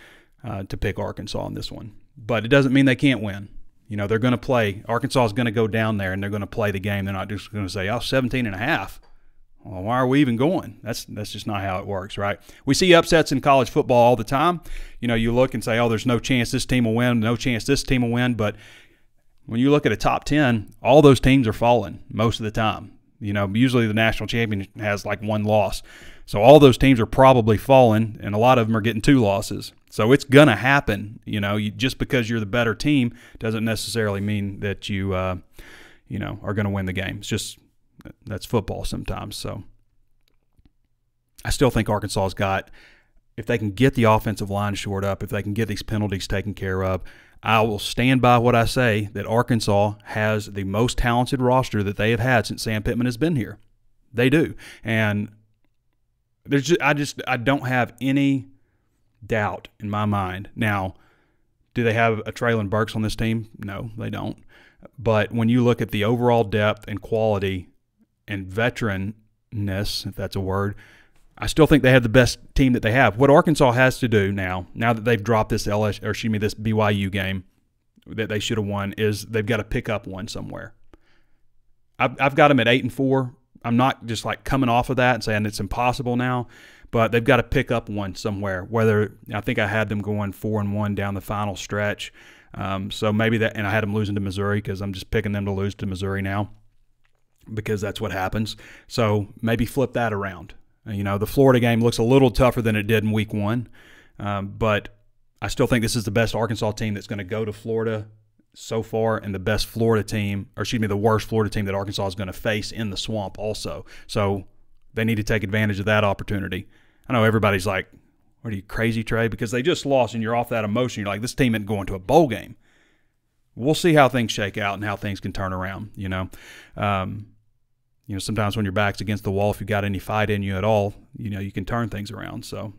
to pick Arkansas in this one. But it doesn't mean they can't win. They're going to play. Arkansas is going to go down there and they're going to play the game. They're not just going to say, 17.5. Well, why are we even going? That's just not how it works, right? We see upsets in college football all the time. You look and say, there's no chance this team will win, no chance this team will win. But when you look at a top 10, all those teams are falling most of the time. Usually the national champion has like one loss. So all those teams are probably falling, and a lot of them are getting 2 losses. So it's going to happen. Just because you're the better team doesn't necessarily mean that you, are going to win the game. It's just that's football sometimes. So I still think Arkansas's got, if they can get the offensive line shored up, if they can get these penalties taken care of, I will stand by what I say, that Arkansas has the most talented roster that they have had since Sam Pittman has been here. They do. And I don't have any doubt in my mind. Now, do they have a Traylon Burks on this team? No, they don't. But when you look at the overall depth and quality and veteranness, if that's a word, I still think they have the best team that they have. What Arkansas has to do now that they've dropped this this BYU game that they should have won, is they've got to pick up one somewhere. I've got them at 8-4. I'm not just like coming off of that and saying it's impossible now, but they've got to pick up one somewhere. Whether I think I had them going 4-1 down the final stretch, so maybe that, and I had them losing to Missouri because I'm just picking them to lose to Missouri now because that's what happens. So maybe flip that around. The Florida game looks a little tougher than it did in week 1, but I still think this is the best Arkansas team that's going to go to Florida so far, and the best Florida team, or excuse me, the worst Florida team that Arkansas is going to face in the swamp also. So they need to take advantage of that opportunity. I know everybody's like, "What are you, crazy, Trey?" Because they just lost and you're off that emotion. You're like, this team isn't going to a bowl game. We'll see how things shake out and how things can turn around, sometimes when your back's against the wall, if you've got any fight in you at all, you can turn things around. So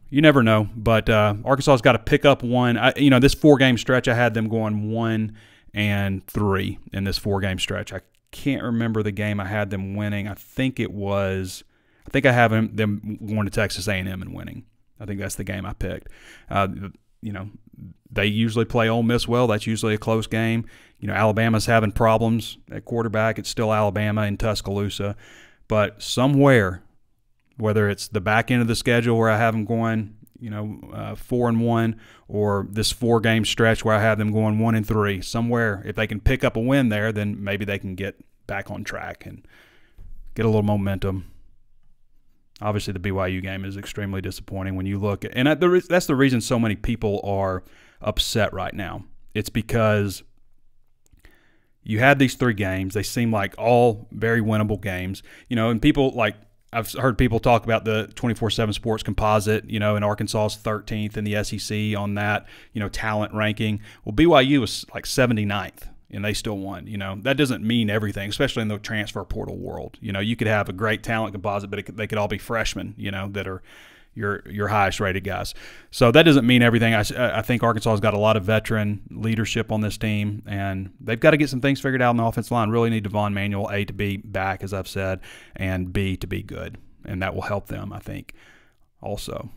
you never know. But Arkansas's got to pick up one. This 4-game stretch, I had them going 1-3 in this 4-game stretch. I can't remember the game I had them winning. I think I have them going to Texas A&M and winning. I think that's the game I picked. They usually play Ole Miss well. That's usually a close game. Alabama's having problems at quarterback. It's still Alabama in Tuscaloosa. But somewhere, whether it's the back end of the schedule where I have them going, 4-1, or this 4-game stretch where I have them going 1-3, somewhere, if they can pick up a win there, then maybe they can get back on track and get a little momentum. Obviously, the BYU game is extremely disappointing when you look at, and that's the reason so many people are upset right now. It's because you had these 3 games. They seem like all very winnable games. And people like, I've heard people talk about the 24/7 Sports composite, and Arkansas's 13th in the SEC on that, talent ranking. Well, BYU was like 79th. And they still won. That doesn't mean everything, especially in the transfer portal world. You could have a great talent composite, but they could all be freshmen, that are your highest rated guys. So that doesn't mean everything. I think Arkansas has got a lot of veteran leadership on this team, and they've got to get some things figured out on the offensive line. Really need Devon Manuel, A, to be back, as I've said, and B, to be good. And that will help them, I think, also.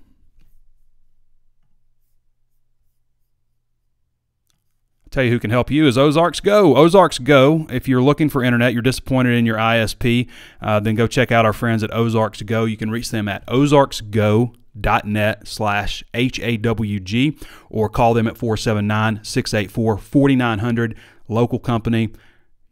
Tell you who can help you is Ozarks Go. Ozarks Go, if you're looking for internet, you're disappointed in your ISP, then go check out our friends at Ozarks Go. You can reach them at ozarksgo.net/HAWG or call them at 479-684-4900. Local company.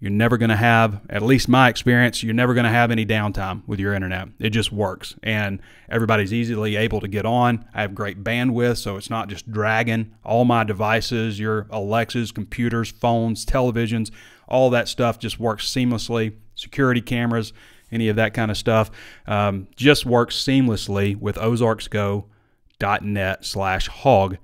You're never going to have, at least my experience, you're never going to have any downtime with your internet. It just works, and everybody's easily able to get on. I have great bandwidth, so it's not just dragging. All my devices, your Alexas, computers, phones, televisions, all that stuff just works seamlessly. Security cameras, any of that kind of stuff, just works seamlessly with ozarksgo.net/hog.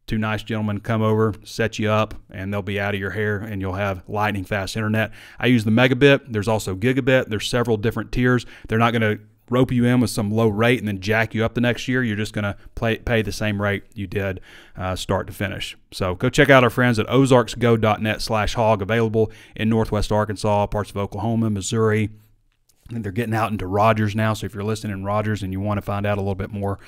2 nice gentlemen come over, set you up, and they'll be out of your hair, and you'll have lightning fast internet. I use the Megabit. There's also Gigabit. There's several different tiers. They're not going to rope you in with some low rate and then jack you up the next year. You're just going to pay the same rate you did start to finish. So go check out our friends at ozarksgo.net/hog, available in Northwest Arkansas, parts of Oklahoma, Missouri. I think they're getting out into Rogers now, so if you're listening in Rogers and you want to find out a little bit more,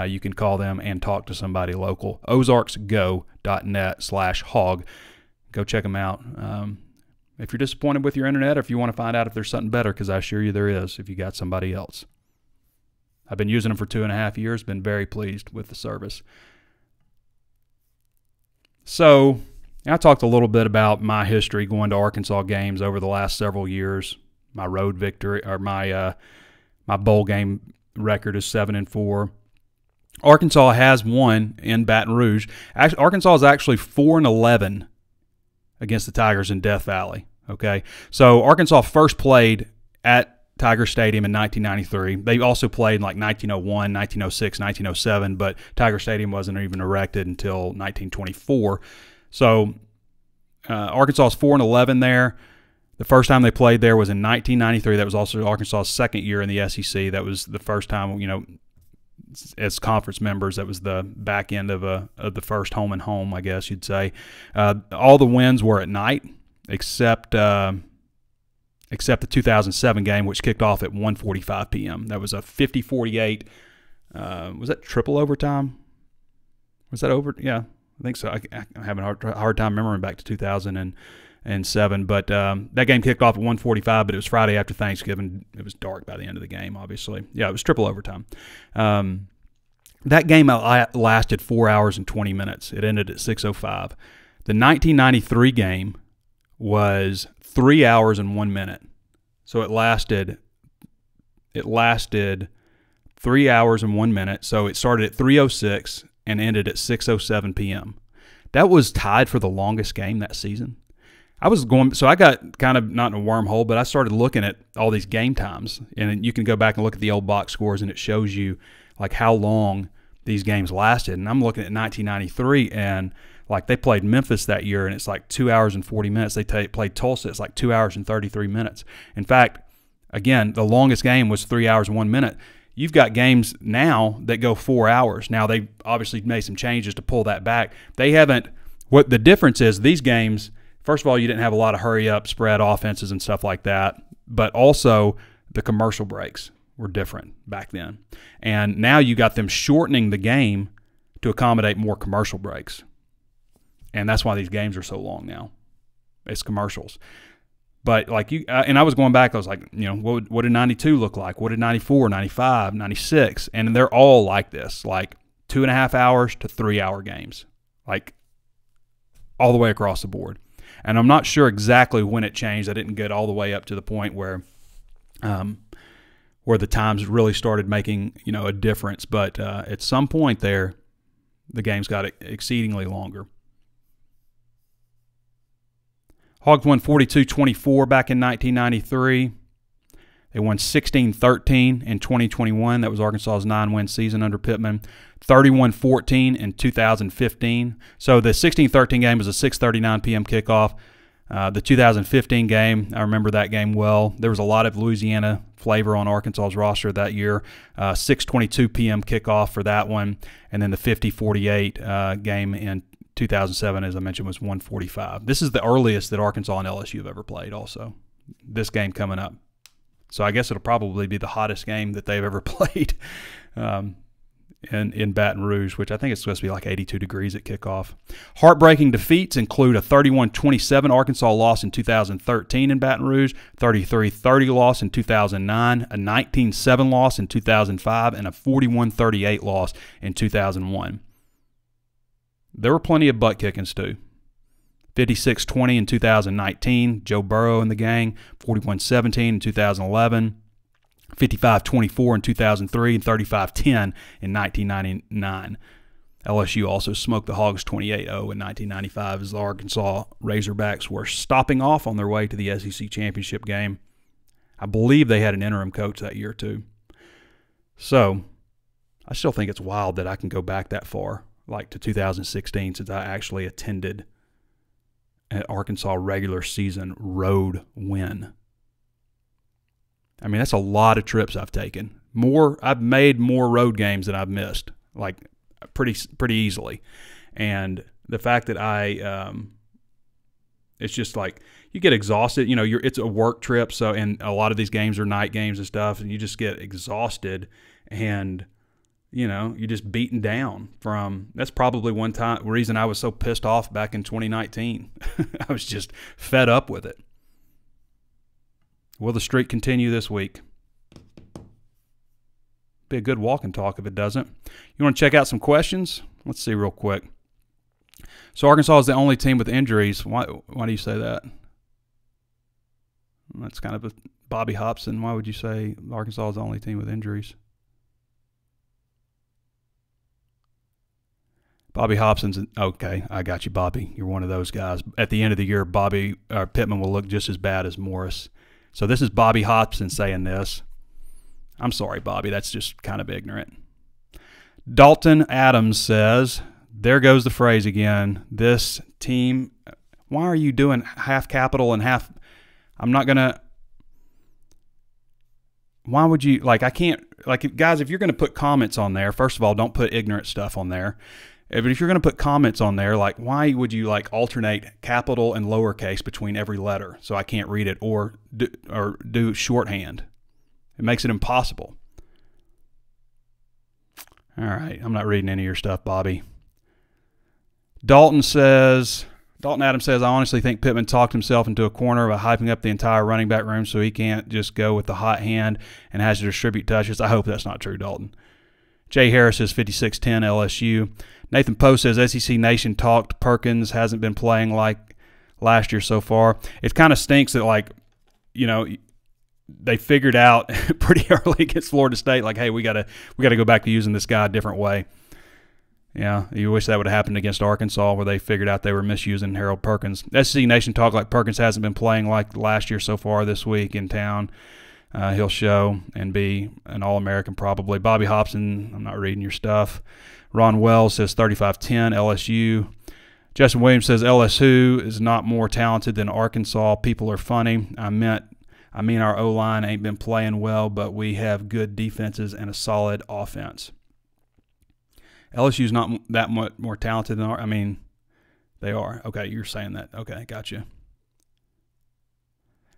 you can call them and talk to somebody local. ozarksgo.net/hog. Go check them out. If you're disappointed with your internet, or if you want to find out if there's something better, because I assure you there is if you got somebody else. I've been using them for 2.5 years, been very pleased with the service. So I talked a little bit about my history going to Arkansas games over the last several years. My road victory, or my bowl game record is 7-4. Arkansas has won in Baton Rouge. Arkansas is actually 4-11 against the Tigers in Death Valley. Okay, so Arkansas first played at Tiger Stadium in 1993. They also played in like 1901, 1906, 1907, but Tiger Stadium wasn't even erected until 1924. So Arkansas is 4-11 there. The first time they played there was in 1993. That was also Arkansas's second year in the SEC. That was the first time, as conference members, that was the back end of the first home and home, I guess you'd say. All the wins were at night, except the 2007 game, which kicked off at 1:45 p.m. That was a 50-48. Was that triple overtime? Was that over? Yeah, I think so. I'm having a hard time remembering back to 2007. But that game kicked off at 1:45, but it was Friday after Thanksgiving. It was dark by the end of the game, obviously. Yeah, it was triple overtime. That game lasted 4 hours and 20 minutes. It ended at 6:05. The 1993 game was 3 hours and 1 minute. So it lasted 3 hours and 1 minute. So it started at 3:06 and ended at 6:07 p.m. That was tied for the longest game that season. So I got kind of not in a wormhole, but I started looking at all these game times, and you can go back and look at the old box scores, and it shows you like how long these games lasted. And I'm looking at 1993, and like they played Memphis that year, and it's like 2 hours and 40 minutes. They played Tulsa. It's like 2 hours and 33 minutes. In fact, again, the longest game was 3 hours and 1 minute. You've got games now that go 4 hours. Now, they obviously made some changes to pull that back. They haven't – what the difference is, these games, first of all, you didn't have a lot of hurry-up, spread offenses and stuff like that, but also the commercial breaks were different back then. And now you got them shortening the game to accommodate more commercial breaks. And that's why these games are so long now. It's commercials. But like and I was going back, I was like, what did 92 look like? What did 94, 95, 96? And they're all like this, like 2.5 hours to 3 hour games, like all the way across the board. And I'm not sure exactly when it changed. I didn't get all the way up to the point where the times really started making, a difference. But at some point there, the games got exceedingly longer. Hogs won 42-24 back in 1993. They won 16-13 in 2021. That was Arkansas's 9-win season under Pittman. 31-14 in 2015. So the 16-13 game was a 6:39 p.m. kickoff. The 2015 game, I remember that game well. There was a lot of Louisiana flavor on Arkansas's roster that year. 6:22 p.m. kickoff for that one. And then the 50-48 game in 2007, as I mentioned, was 1:45. This is the earliest that Arkansas and LSU have ever played also, this game coming up. So I guess it'll probably be the hottest game that they've ever played in Baton Rouge, which I think it's supposed to be like 82 degrees at kickoff. Heartbreaking defeats include a 31-27 Arkansas loss in 2013 in Baton Rouge, 33-30 loss in 2009, a 19-7 loss in 2005, and a 41-38 loss in 2001. There were plenty of butt kickings too. 56-20 in 2019, Joe Burrow and the gang. 41-17 in 2011. 55-24 in 2003 and 35-10 in 1999. LSU also smoked the Hogs 28-0 in 1995 as the Arkansas Razorbacks were stopping off on their way to the SEC championship game. I believe they had an interim coach that year too. So I still think it's wild that I can go back that far, like to 2016, since I actually attended an Arkansas regular season road win. I mean, that's a lot of trips I've taken. I've made more road games than I've missed, like pretty easily. And the fact that it's just like you get exhausted. It's a work trip, so and a lot of these games are night games and stuff, and you just get exhausted, and you're just beaten down from. That's probably one reason I was so pissed off back in 2019. I was just fed up with it. Will the streak continue this week? Be a good walk and talk if it doesn't. You want to check out some questions? Let's see real quick. So Arkansas is the only team with injuries. Why do you say that? That's kind of a Bobby Hobson. Why would you say Arkansas is the only team with injuries? Bobby Hobson's okay. I got you, Bobby. You're one of those guys. At the end of the year, Pittman will look just as bad as Morris. So this is Bobby Hobson saying this. I'm sorry, Bobby. That's just kind of ignorant. Dalton Adams says, there goes the phrase again. This team, why are you doing half capital and half? I'm not going to. Why would you, like, I can't, like, guys, if you're going to put comments on there, first of all, don't put ignorant stuff on there. But if you're going to put comments on there, like, why would you, like, alternate capital and lowercase between every letter so I can't read it, or do shorthand? It makes it impossible. All right, I'm not reading any of your stuff, Bobby. Dalton Adams says, I honestly think Pittman talked himself into a corner by hyping up the entire running back room so he can't just go with the hot hand and has to distribute touches. I hope that's not true, Dalton. Jay Harris says 56-10 LSU. Nathan Poe says SEC Nation talked. Perkins hasn't been playing like last year so far. It kind of stinks that, like, you know, they figured out pretty early against Florida State, like, hey, we gotta go back to using this guy a different way. Yeah, you wish that would have happened against Arkansas, where they figured out they were misusing Harold Perkins. SEC Nation talk like Perkins hasn't been playing like last year so far this week in town. He'll show and be an All-American probably. Bobby Hobson, I'm not reading your stuff. Ron Wells says 35-10 LSU. Justin Williams says LSU is not more talented than Arkansas. People are funny. I mean our O-line ain't been playing well, but we have good defenses and a solid offense. LSU's not that much more talented than I mean, they are. Okay, you're saying that. Okay, gotcha.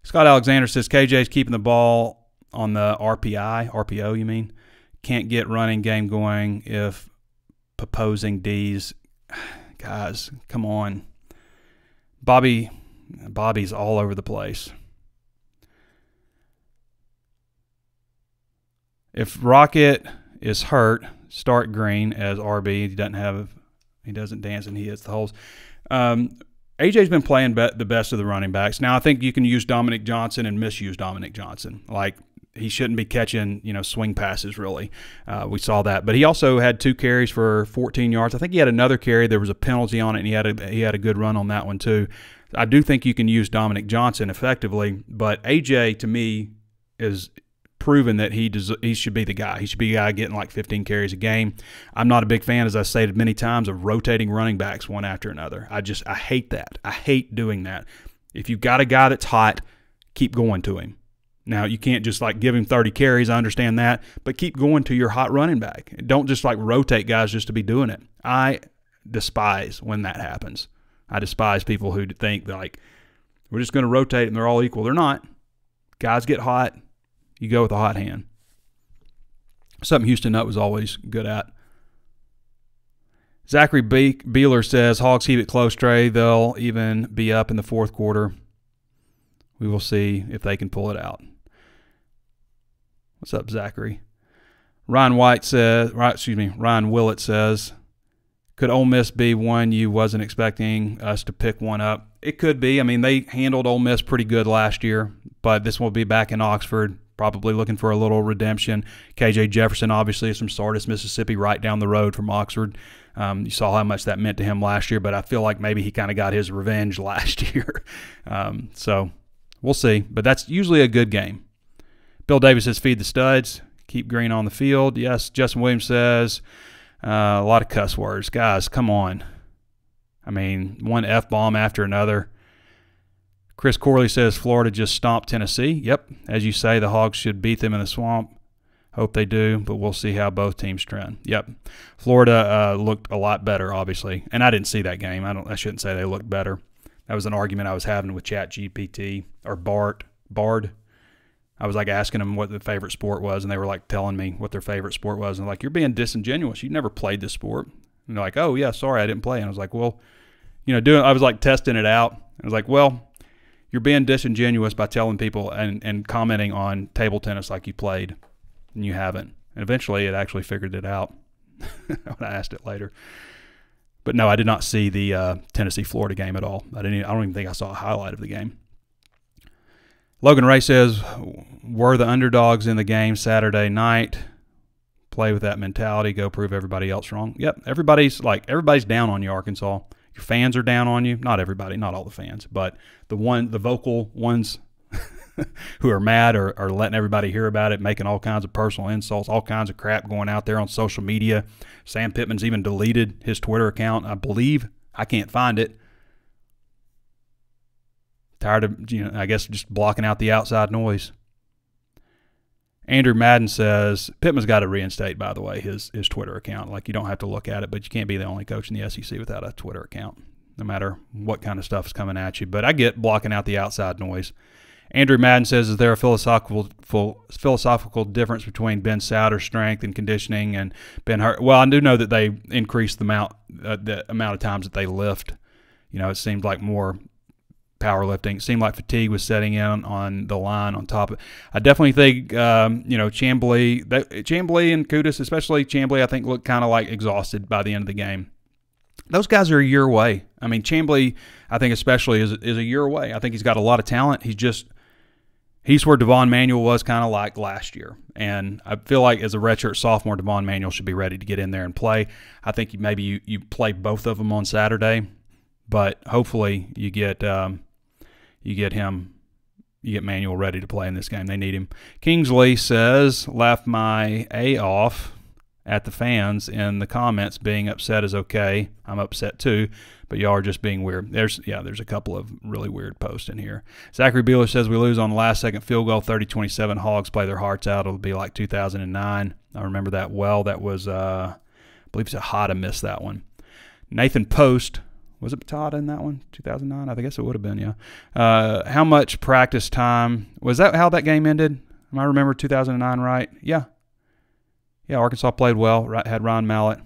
Scott Alexander says KJ's keeping the ball on the RPO, you mean? Can't get running game going if proposing D's. Guys, come on. Bobby's all over the place. If Rocket is hurt, start Green as RB. He doesn't dance and he hits the holes. AJ's been playing the best of the running backs. Now I think you can use Dominic Johnson and misuse Dominic Johnson. Like, he shouldn't be catching, swing passes really. We saw that, but he also had 2 carries for 14 yards. I think he had another carry. There was a penalty on it, and he had a good run on that one too. I do think you can use Dominic Johnson effectively, but AJ to me is proven that he should be the guy. He should be the guy getting like 15 carries a game. I'm not a big fan, as I stated many times, of rotating running backs one after another. I hate that. I hate doing that. If you've got a guy that's hot, keep going to him. Now, you can't just like give him 30 carries. I understand that, but keep going to your hot running back. Don't just like rotate guys just to be doing it. I despise when that happens. I despise people who think that, like, we're just going to rotate and they're all equal. They're not. Guys get hot. You go with a hot hand. Something Houston Nutt was always good at. Zachary Beeler says, Hogs keep it close, Trey. They'll even be up in the fourth quarter. We will see if they can pull it out. What's up, Zachary? Ryan Willett says, could Ole Miss be one you wasn't expecting us to pick one up? It could be. I mean, they handled Ole Miss pretty good last year, but this will be back in Oxford, probably looking for a little redemption. KJ Jefferson, obviously, is from Sardis, Mississippi, right down the road from Oxford. You saw how much that meant to him last year, but I feel like maybe he kind of got his revenge last year. So we'll see, but that's usually a good game. Bill Davis says, feed the studs, keep Green on the field. Yes, Justin Williams says, a lot of cuss words. Guys, come on. I mean, one F-bomb after another. Chris Corley says Florida just stomped Tennessee. Yep, as you say, the Hogs should beat them in the swamp. Hope they do, but we'll see how both teams trend. Yep, Florida looked a lot better, obviously, and I didn't see that game. I shouldn't say they looked better. That was an argument I was having with ChatGPT or Bard. I was like asking them what their favorite sport was, and they were like telling me what their favorite sport was, and like, you're being disingenuous. You never played this sport. And they're like, oh yeah, sorry, I didn't play. And I was like, well, I was like testing it out. I was like, well, you're being disingenuous by telling people and commenting on table tennis like you played, and you haven't. And eventually it actually figured it out when I asked it later. But no, I did not see the Tennessee-Florida game at all. I don't even think I saw a highlight of the game. Logan Ray says, were the underdogs in the game Saturday night. Play with that mentality. Go prove everybody else wrong. Yep, everybody's down on you, Arkansas. Your fans are down on you. Not everybody, not all the fans, but the vocal ones. who are mad or letting everybody hear about it, making all kinds of personal insults, all kinds of crap going out there on social media. Sam Pittman's even deleted his Twitter account, I believe. I can't find it. Tired of, I guess, just blocking out the outside noise. Andrew Madden says, Pittman's got to reinstate, by the way, his Twitter account. Like, you don't have to look at it, but you can't be the only coach in the SEC without a Twitter account, no matter what kind of stuff is coming at you. But I get blocking out the outside noise. Andrew Madden says, is there a philosophical difference between Ben Souter's strength and conditioning and Ben Hurt? Well, I do know that they increased the amount of times that they lift. It seemed like more powerlifting. It seemed like fatigue was setting in on the line on top of it. I definitely think, Chamblee and Curtis, especially Chamblee, I think looked kind of like exhausted by the end of the game. Those guys are a year away. I mean, Chamblee, I think especially, is a year away. I think he's got a lot of talent. He's where Devon Manuel was kind of like last year. And I feel like as a redshirt sophomore, Devon Manuel should be ready to get in there and play. I think maybe you play both of them on Saturday, but hopefully you get Manuel ready to play in this game. They need him. Kingsley says, laugh my A off at the fans in the comments. Being upset is okay. I'm upset too, but y'all are just being weird. There's a couple of really weird posts in here. Zachary Beeler says, we lose on the last second field goal, 30-27. Hogs play their hearts out. It'll be like 2009. I remember that well. That was, I believe Hada missed that one. Nathan Post, was it Batata in that one? 2009? I guess it would have been, yeah. How much practice time? Was that how that game ended? Am I remember 2009 right? Yeah. Yeah, Arkansas played well, had Ryan Mallett.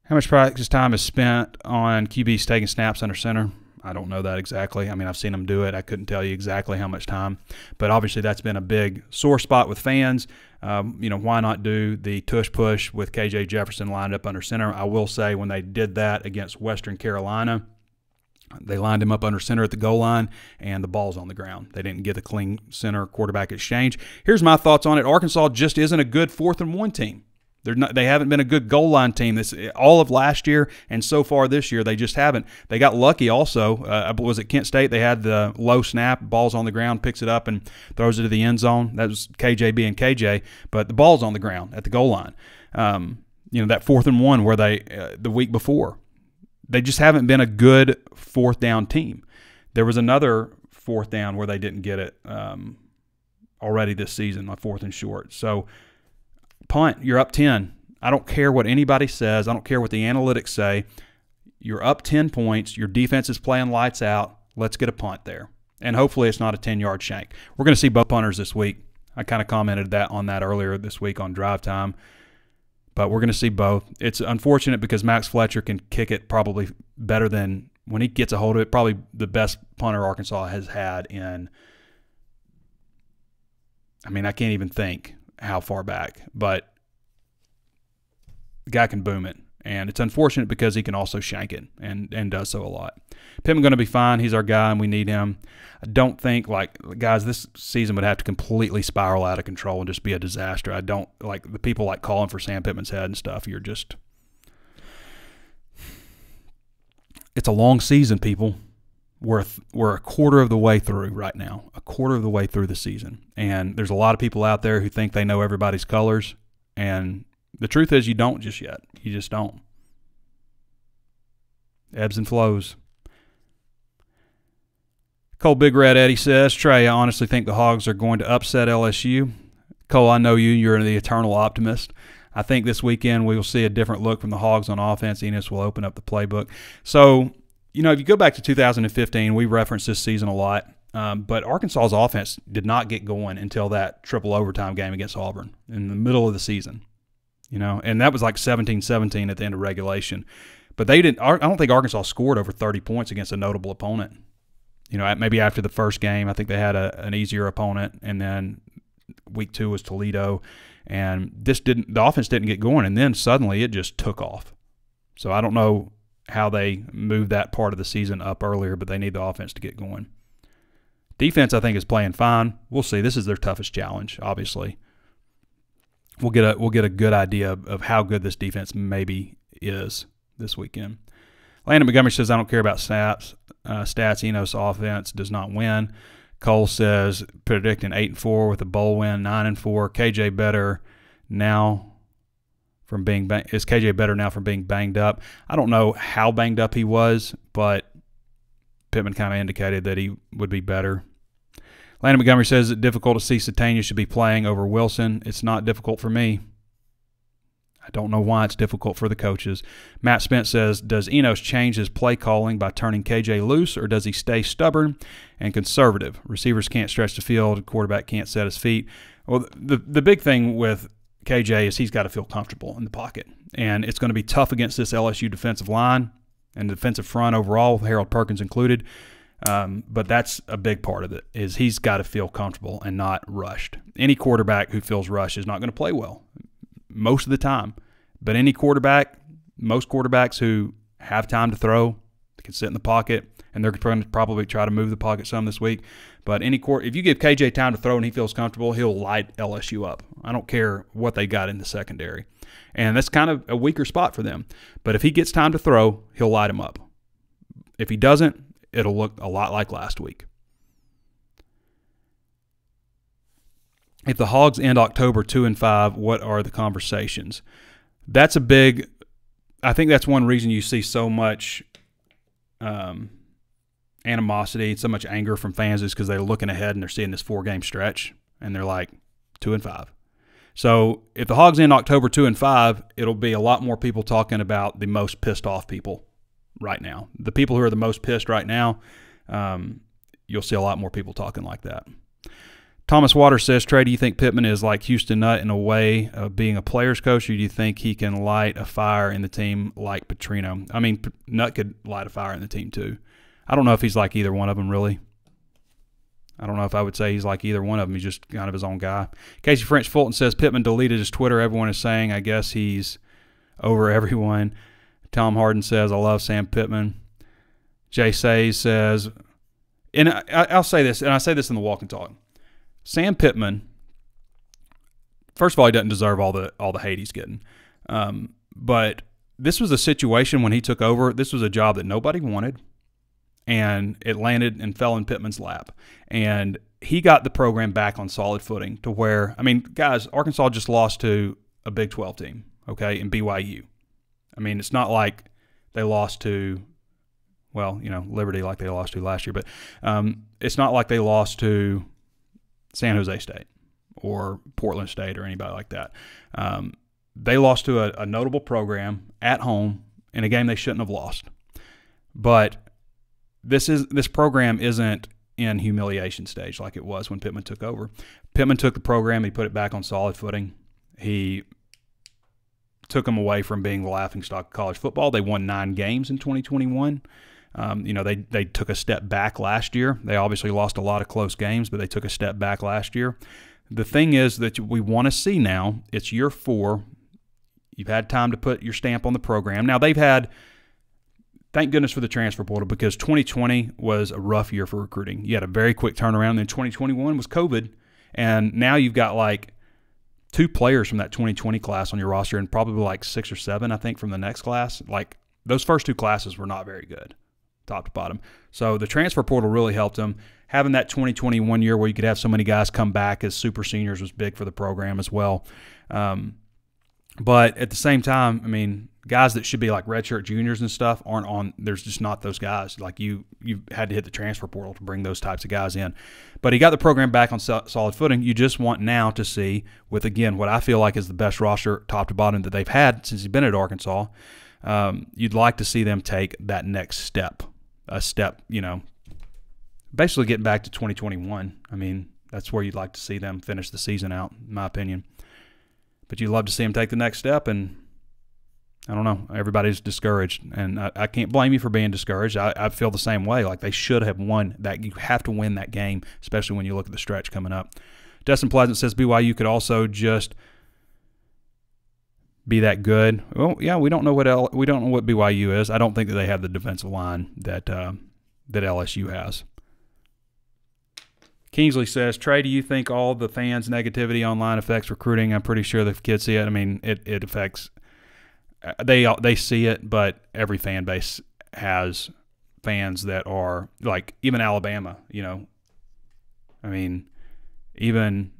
How much practice time is spent on QBs taking snaps under center? I don't know that exactly. I mean, I've seen them do it. I couldn't tell you exactly how much time. But obviously that's been a big sore spot with fans. Why not do the tush-push with KJ Jefferson lined up under center? I will say when they did that against Western Carolina, they lined him up under center at the goal line, and the ball's on the ground. They didn't get a clean center quarterback exchange. Here's my thoughts on it. Arkansas just isn't a good 4th-and-1 team. They haven't been a good goal line team all of last year, and so far this year they just haven't. They got lucky also. Was it Kent State? They had the low snap, ball's on the ground, picks it up and throws it to the end zone. That was KJ being KJ, but the ball's on the ground at the goal line. That 4th-and-1 where they the week before. They just haven't been a good 4th down team. There was another 4th down where they didn't get it already this season, on 4th and short. So punt, you're up 10. I don't care what anybody says. I don't care what the analytics say. You're up 10 points. Your defense is playing lights out. Let's get a punt there. And hopefully it's not a 10-yard shank. We're going to see both punters this week. I kind of commented on that earlier this week on Drive Time. But we're going to see both. It's unfortunate because Max Fletcher can kick it probably better than, when he gets a hold of it, probably the best punter Arkansas has had in, I mean, I can't even think how far back. But the guy can boom it. And it's unfortunate because he can also shank it and does so a lot. Pittman going to be fine. He's our guy, and we need him. I don't think, guys, this season would have to completely spiral out of control and just be a disaster. I don't like the people calling for Sam Pittman's head and stuff. It's a long season, people. We're a quarter of the way through right now, a quarter of the way through the season. And there's a lot of people out there who think they know everybody's colors, and the truth is you don't just yet. You just don't. Ebbs and flows. Cole Big Red Eddie says, Trey, I honestly think the Hogs are going to upset LSU. Cole, I know you. You're the eternal optimist. I think this weekend we will see a different look from the Hogs on offense. Enos will open up the playbook. So, if you go back to 2015, we referenced this season a lot. But Arkansas's offense did not get going until that triple overtime game against Auburn in the middle of the season. And that was like 17-17 at the end of regulation. But they didn't. I don't think Arkansas scored over 30 points against a notable opponent. Maybe after the first game, I think they had an easier opponent, and then week 2 was Toledo, and the offense didn't get going, and then suddenly it just took off. So I don't know how they moved that part of the season up earlier, but they need the offense to get going. Defense, I think, is playing fine. We'll see. This is their toughest challenge, obviously. We'll get a good idea of how good this defense maybe is this weekend. Landon Montgomery says, I don't care about stats. Enos offense does not win. Cole says predicting 8-4 with a bowl win, 9-4. KJ better now from being is KJ better now from being banged up? I don't know how banged up he was, but Pittman kind of indicated that he would be better. Landon Montgomery says it's difficult to see Satania should be playing over Wilson. It's not difficult for me. I don't know why it's difficult for the coaches. Matt Spence says, does Enos change his play calling by turning KJ loose, or does he stay stubborn and conservative? Receivers can't stretch the field. Quarterback can't set his feet. Well, the big thing with KJ is he's got to feel comfortable in the pocket. And it's going to be tough against this LSU defensive line and defensive front overall, with Harold Perkins included. But that's a big part of it, is he's got to feel comfortable and not rushed. Any quarterback who feels rushed is not going to play well most of the time. But any quarterback, most quarterbacks who have time to throw, can sit in the pocket, and they're going to probably try to move the pocket some this week. But if you give KJ time to throw and he feels comfortable, he'll light LSU up. I don't care what they got in the secondary. And that's kind of a weaker spot for them. But if he gets time to throw, he'll light him up. If he doesn't, it'll look a lot like last week. If the Hogs end October 2-5, what are the conversations? That's a big – I think that's one reason you see so much animosity, so much anger from fans, is because they're looking ahead and they're seeing this 4-game stretch, and they're like 2-5. So if the Hogs end October 2-5, it'll be a lot more people talking about the most pissed off people right now. The people who are the most pissed right now, you'll see a lot more people talking like that. Thomas Waters says, Trey, do you think Pittman is like Houston Nutt in a way of being a player's coach, or do you think he can light a fire in the team like Petrino? I mean, Nutt could light a fire in the team too. I don't know if he's like either one of them, really. I don't know if I would say he's like either one of them. He's just kind of his own guy. Casey French Fulton says, Pittman deleted his Twitter. Everyone is saying, I guess he's over everyone. Tom Harden says, I love Sam Pittman. Jay Says says, and I'll say this, and I say this in the walk and talk. Sam Pittman, first of all, he doesn't deserve all the hate he's getting. But this was a situation when he took over. This was a job that nobody wanted, and it landed and fell in Pittman's lap. And he got the program back on solid footing to where, I mean, guys, Arkansas just lost to a Big 12 team, okay, in BYU. I mean, it's not like they lost to, well, you know, Liberty like they lost to last year, but it's not like they lost to San Jose State or Portland State or anybody like that. They lost to a notable program at home in a game they shouldn't have lost. But this program isn't in humiliation stage like it was when Pittman took over. Pittman took the program, he put it back on solid footing. He took them away from being the laughingstock of college football. They won 9 games in 2021. They took a step back last year. They obviously lost a lot of close games, but they took a step back last year. The thing is that we want to see now, it's year 4. You've had time to put your stamp on the program. Now, they've had, thank goodness for the transfer portal, because 2020 was a rough year for recruiting. You had a very quick turnaround. Then 2021 was COVID, and now you've got like 2 players from that 2020 class on your roster and probably like 6 or 7, I think, from the next class. Like, those first 2 classes were not very good, top to bottom. So the transfer portal really helped them. Having that 2021 year where you could have so many guys come back as super seniors was big for the program as well. But at the same time, I mean, guys that should be like redshirt juniors and stuff aren't on. There's just not those guys. Like you had to hit the transfer portal to bring those types of guys in. But he got the program back on solid footing. You just want now to see, with, again, what I feel like is the best roster top to bottom that they've had since he's been at Arkansas. You'd like to see them take that next step, a step, you know, basically getting back to 2021. I mean, that's where you'd like to see them finish the season out, in my opinion. But you'd love to see them take the next step, and I don't know. Everybody's discouraged, and I can't blame you for being discouraged. I feel the same way. Like, they should have won that. You have to win that game, especially when you look at the stretch coming up. Destin Pleasant says BYU could also just be that good. Well, yeah, we don't know what BYU is. I don't think that they have the defensive line that LSU has. Kingsley says, Trey, do you think all the fans' negativity online affects recruiting? I'm pretty sure the kids see it. I mean, it affects – they see it, but every fan base has fans that are – like, even Alabama, you know, I mean, even,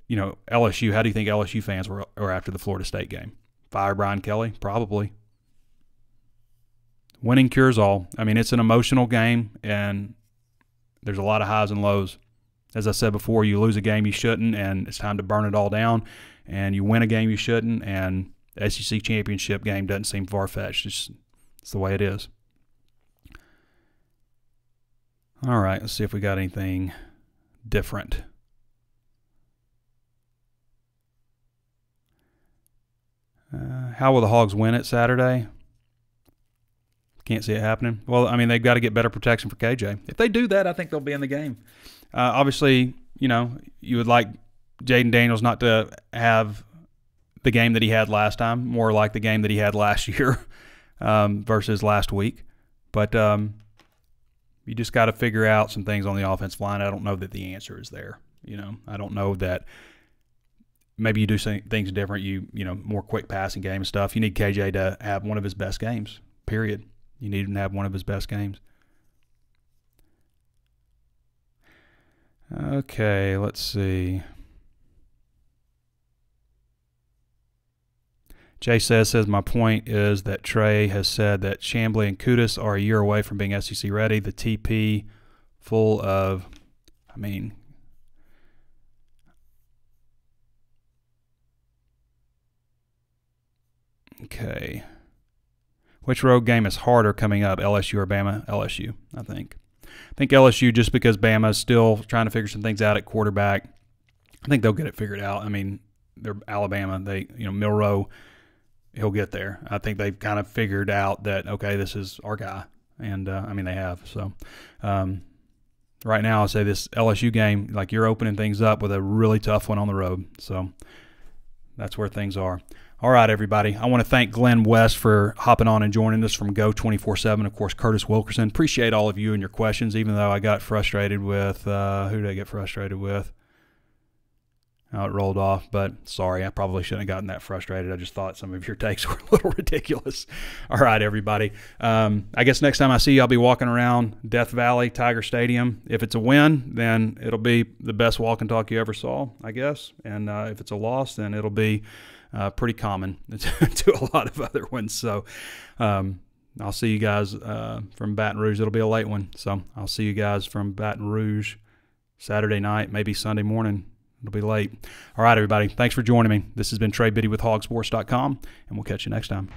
you know, LSU, how do you think LSU fans were after the Florida State game? Fire Brian Kelly? Probably. Winning cures all. I mean, it's an emotional game, and there's a lot of highs and lows. As I said before, you lose a game you shouldn't, and it's time to burn it all down. And you win a game you shouldn't, and the SEC championship game doesn't seem far-fetched. It's the way it is. All right, let's see if we got anything different. How will the Hogs win it Saturday? Can't see it happening. Well, I mean, they've got to get better protection for KJ. If they do that, I think they'll be in the game. Obviously, you know, you would like Jaden Daniels not to have the game that he had last time, more like the game that he had last year versus last week. But you just got to figure out some things on the offensive line. I don't know that the answer is there. You know, I don't know that maybe you do things different. You know, more quick passing game and stuff. You need KJ to have one of his best games, period. You need him to have one of his best games. Okay, let's see. Jay says, my point is that Trey has said that Chamblee and Curtis are a year away from being SEC ready. The TP full of, I mean, okay. Which road game is harder coming up, LSU or Bama? LSU, I think. I think LSU, just because Bama is still trying to figure some things out at quarterback. I think they'll get it figured out. I mean, they're Alabama. Milroe, he'll get there. I think they've kind of figured out that, okay, this is our guy. And, I mean, they have. So, right now, I'll say this LSU game, like, you're opening things up with a really tough one on the road. So, that's where things are. All right, everybody. I want to thank Glen West for hopping on and joining us from Go 24/7. Of course, Curtis Wilkerson. Appreciate all of you and your questions, even though I got frustrated with who did I get frustrated with? How it rolled off, but sorry, I probably shouldn't have gotten that frustrated. I just thought some of your takes were a little ridiculous. All right, everybody. I guess next time I see you, I'll be walking around Death Valley, Tiger Stadium. If it's a win, then it'll be the best walk and talk you ever saw, I guess. And if it's a loss, then it'll be pretty common to a lot of other ones. So I'll see you guys from Baton Rouge. It'll be a late one. So I'll see you guys from Baton Rouge Saturday night, maybe Sunday morning. It'll be late. All right, everybody. Thanks for joining me. This has been Trey Biddy with HawgSports.com, and we'll catch you next time.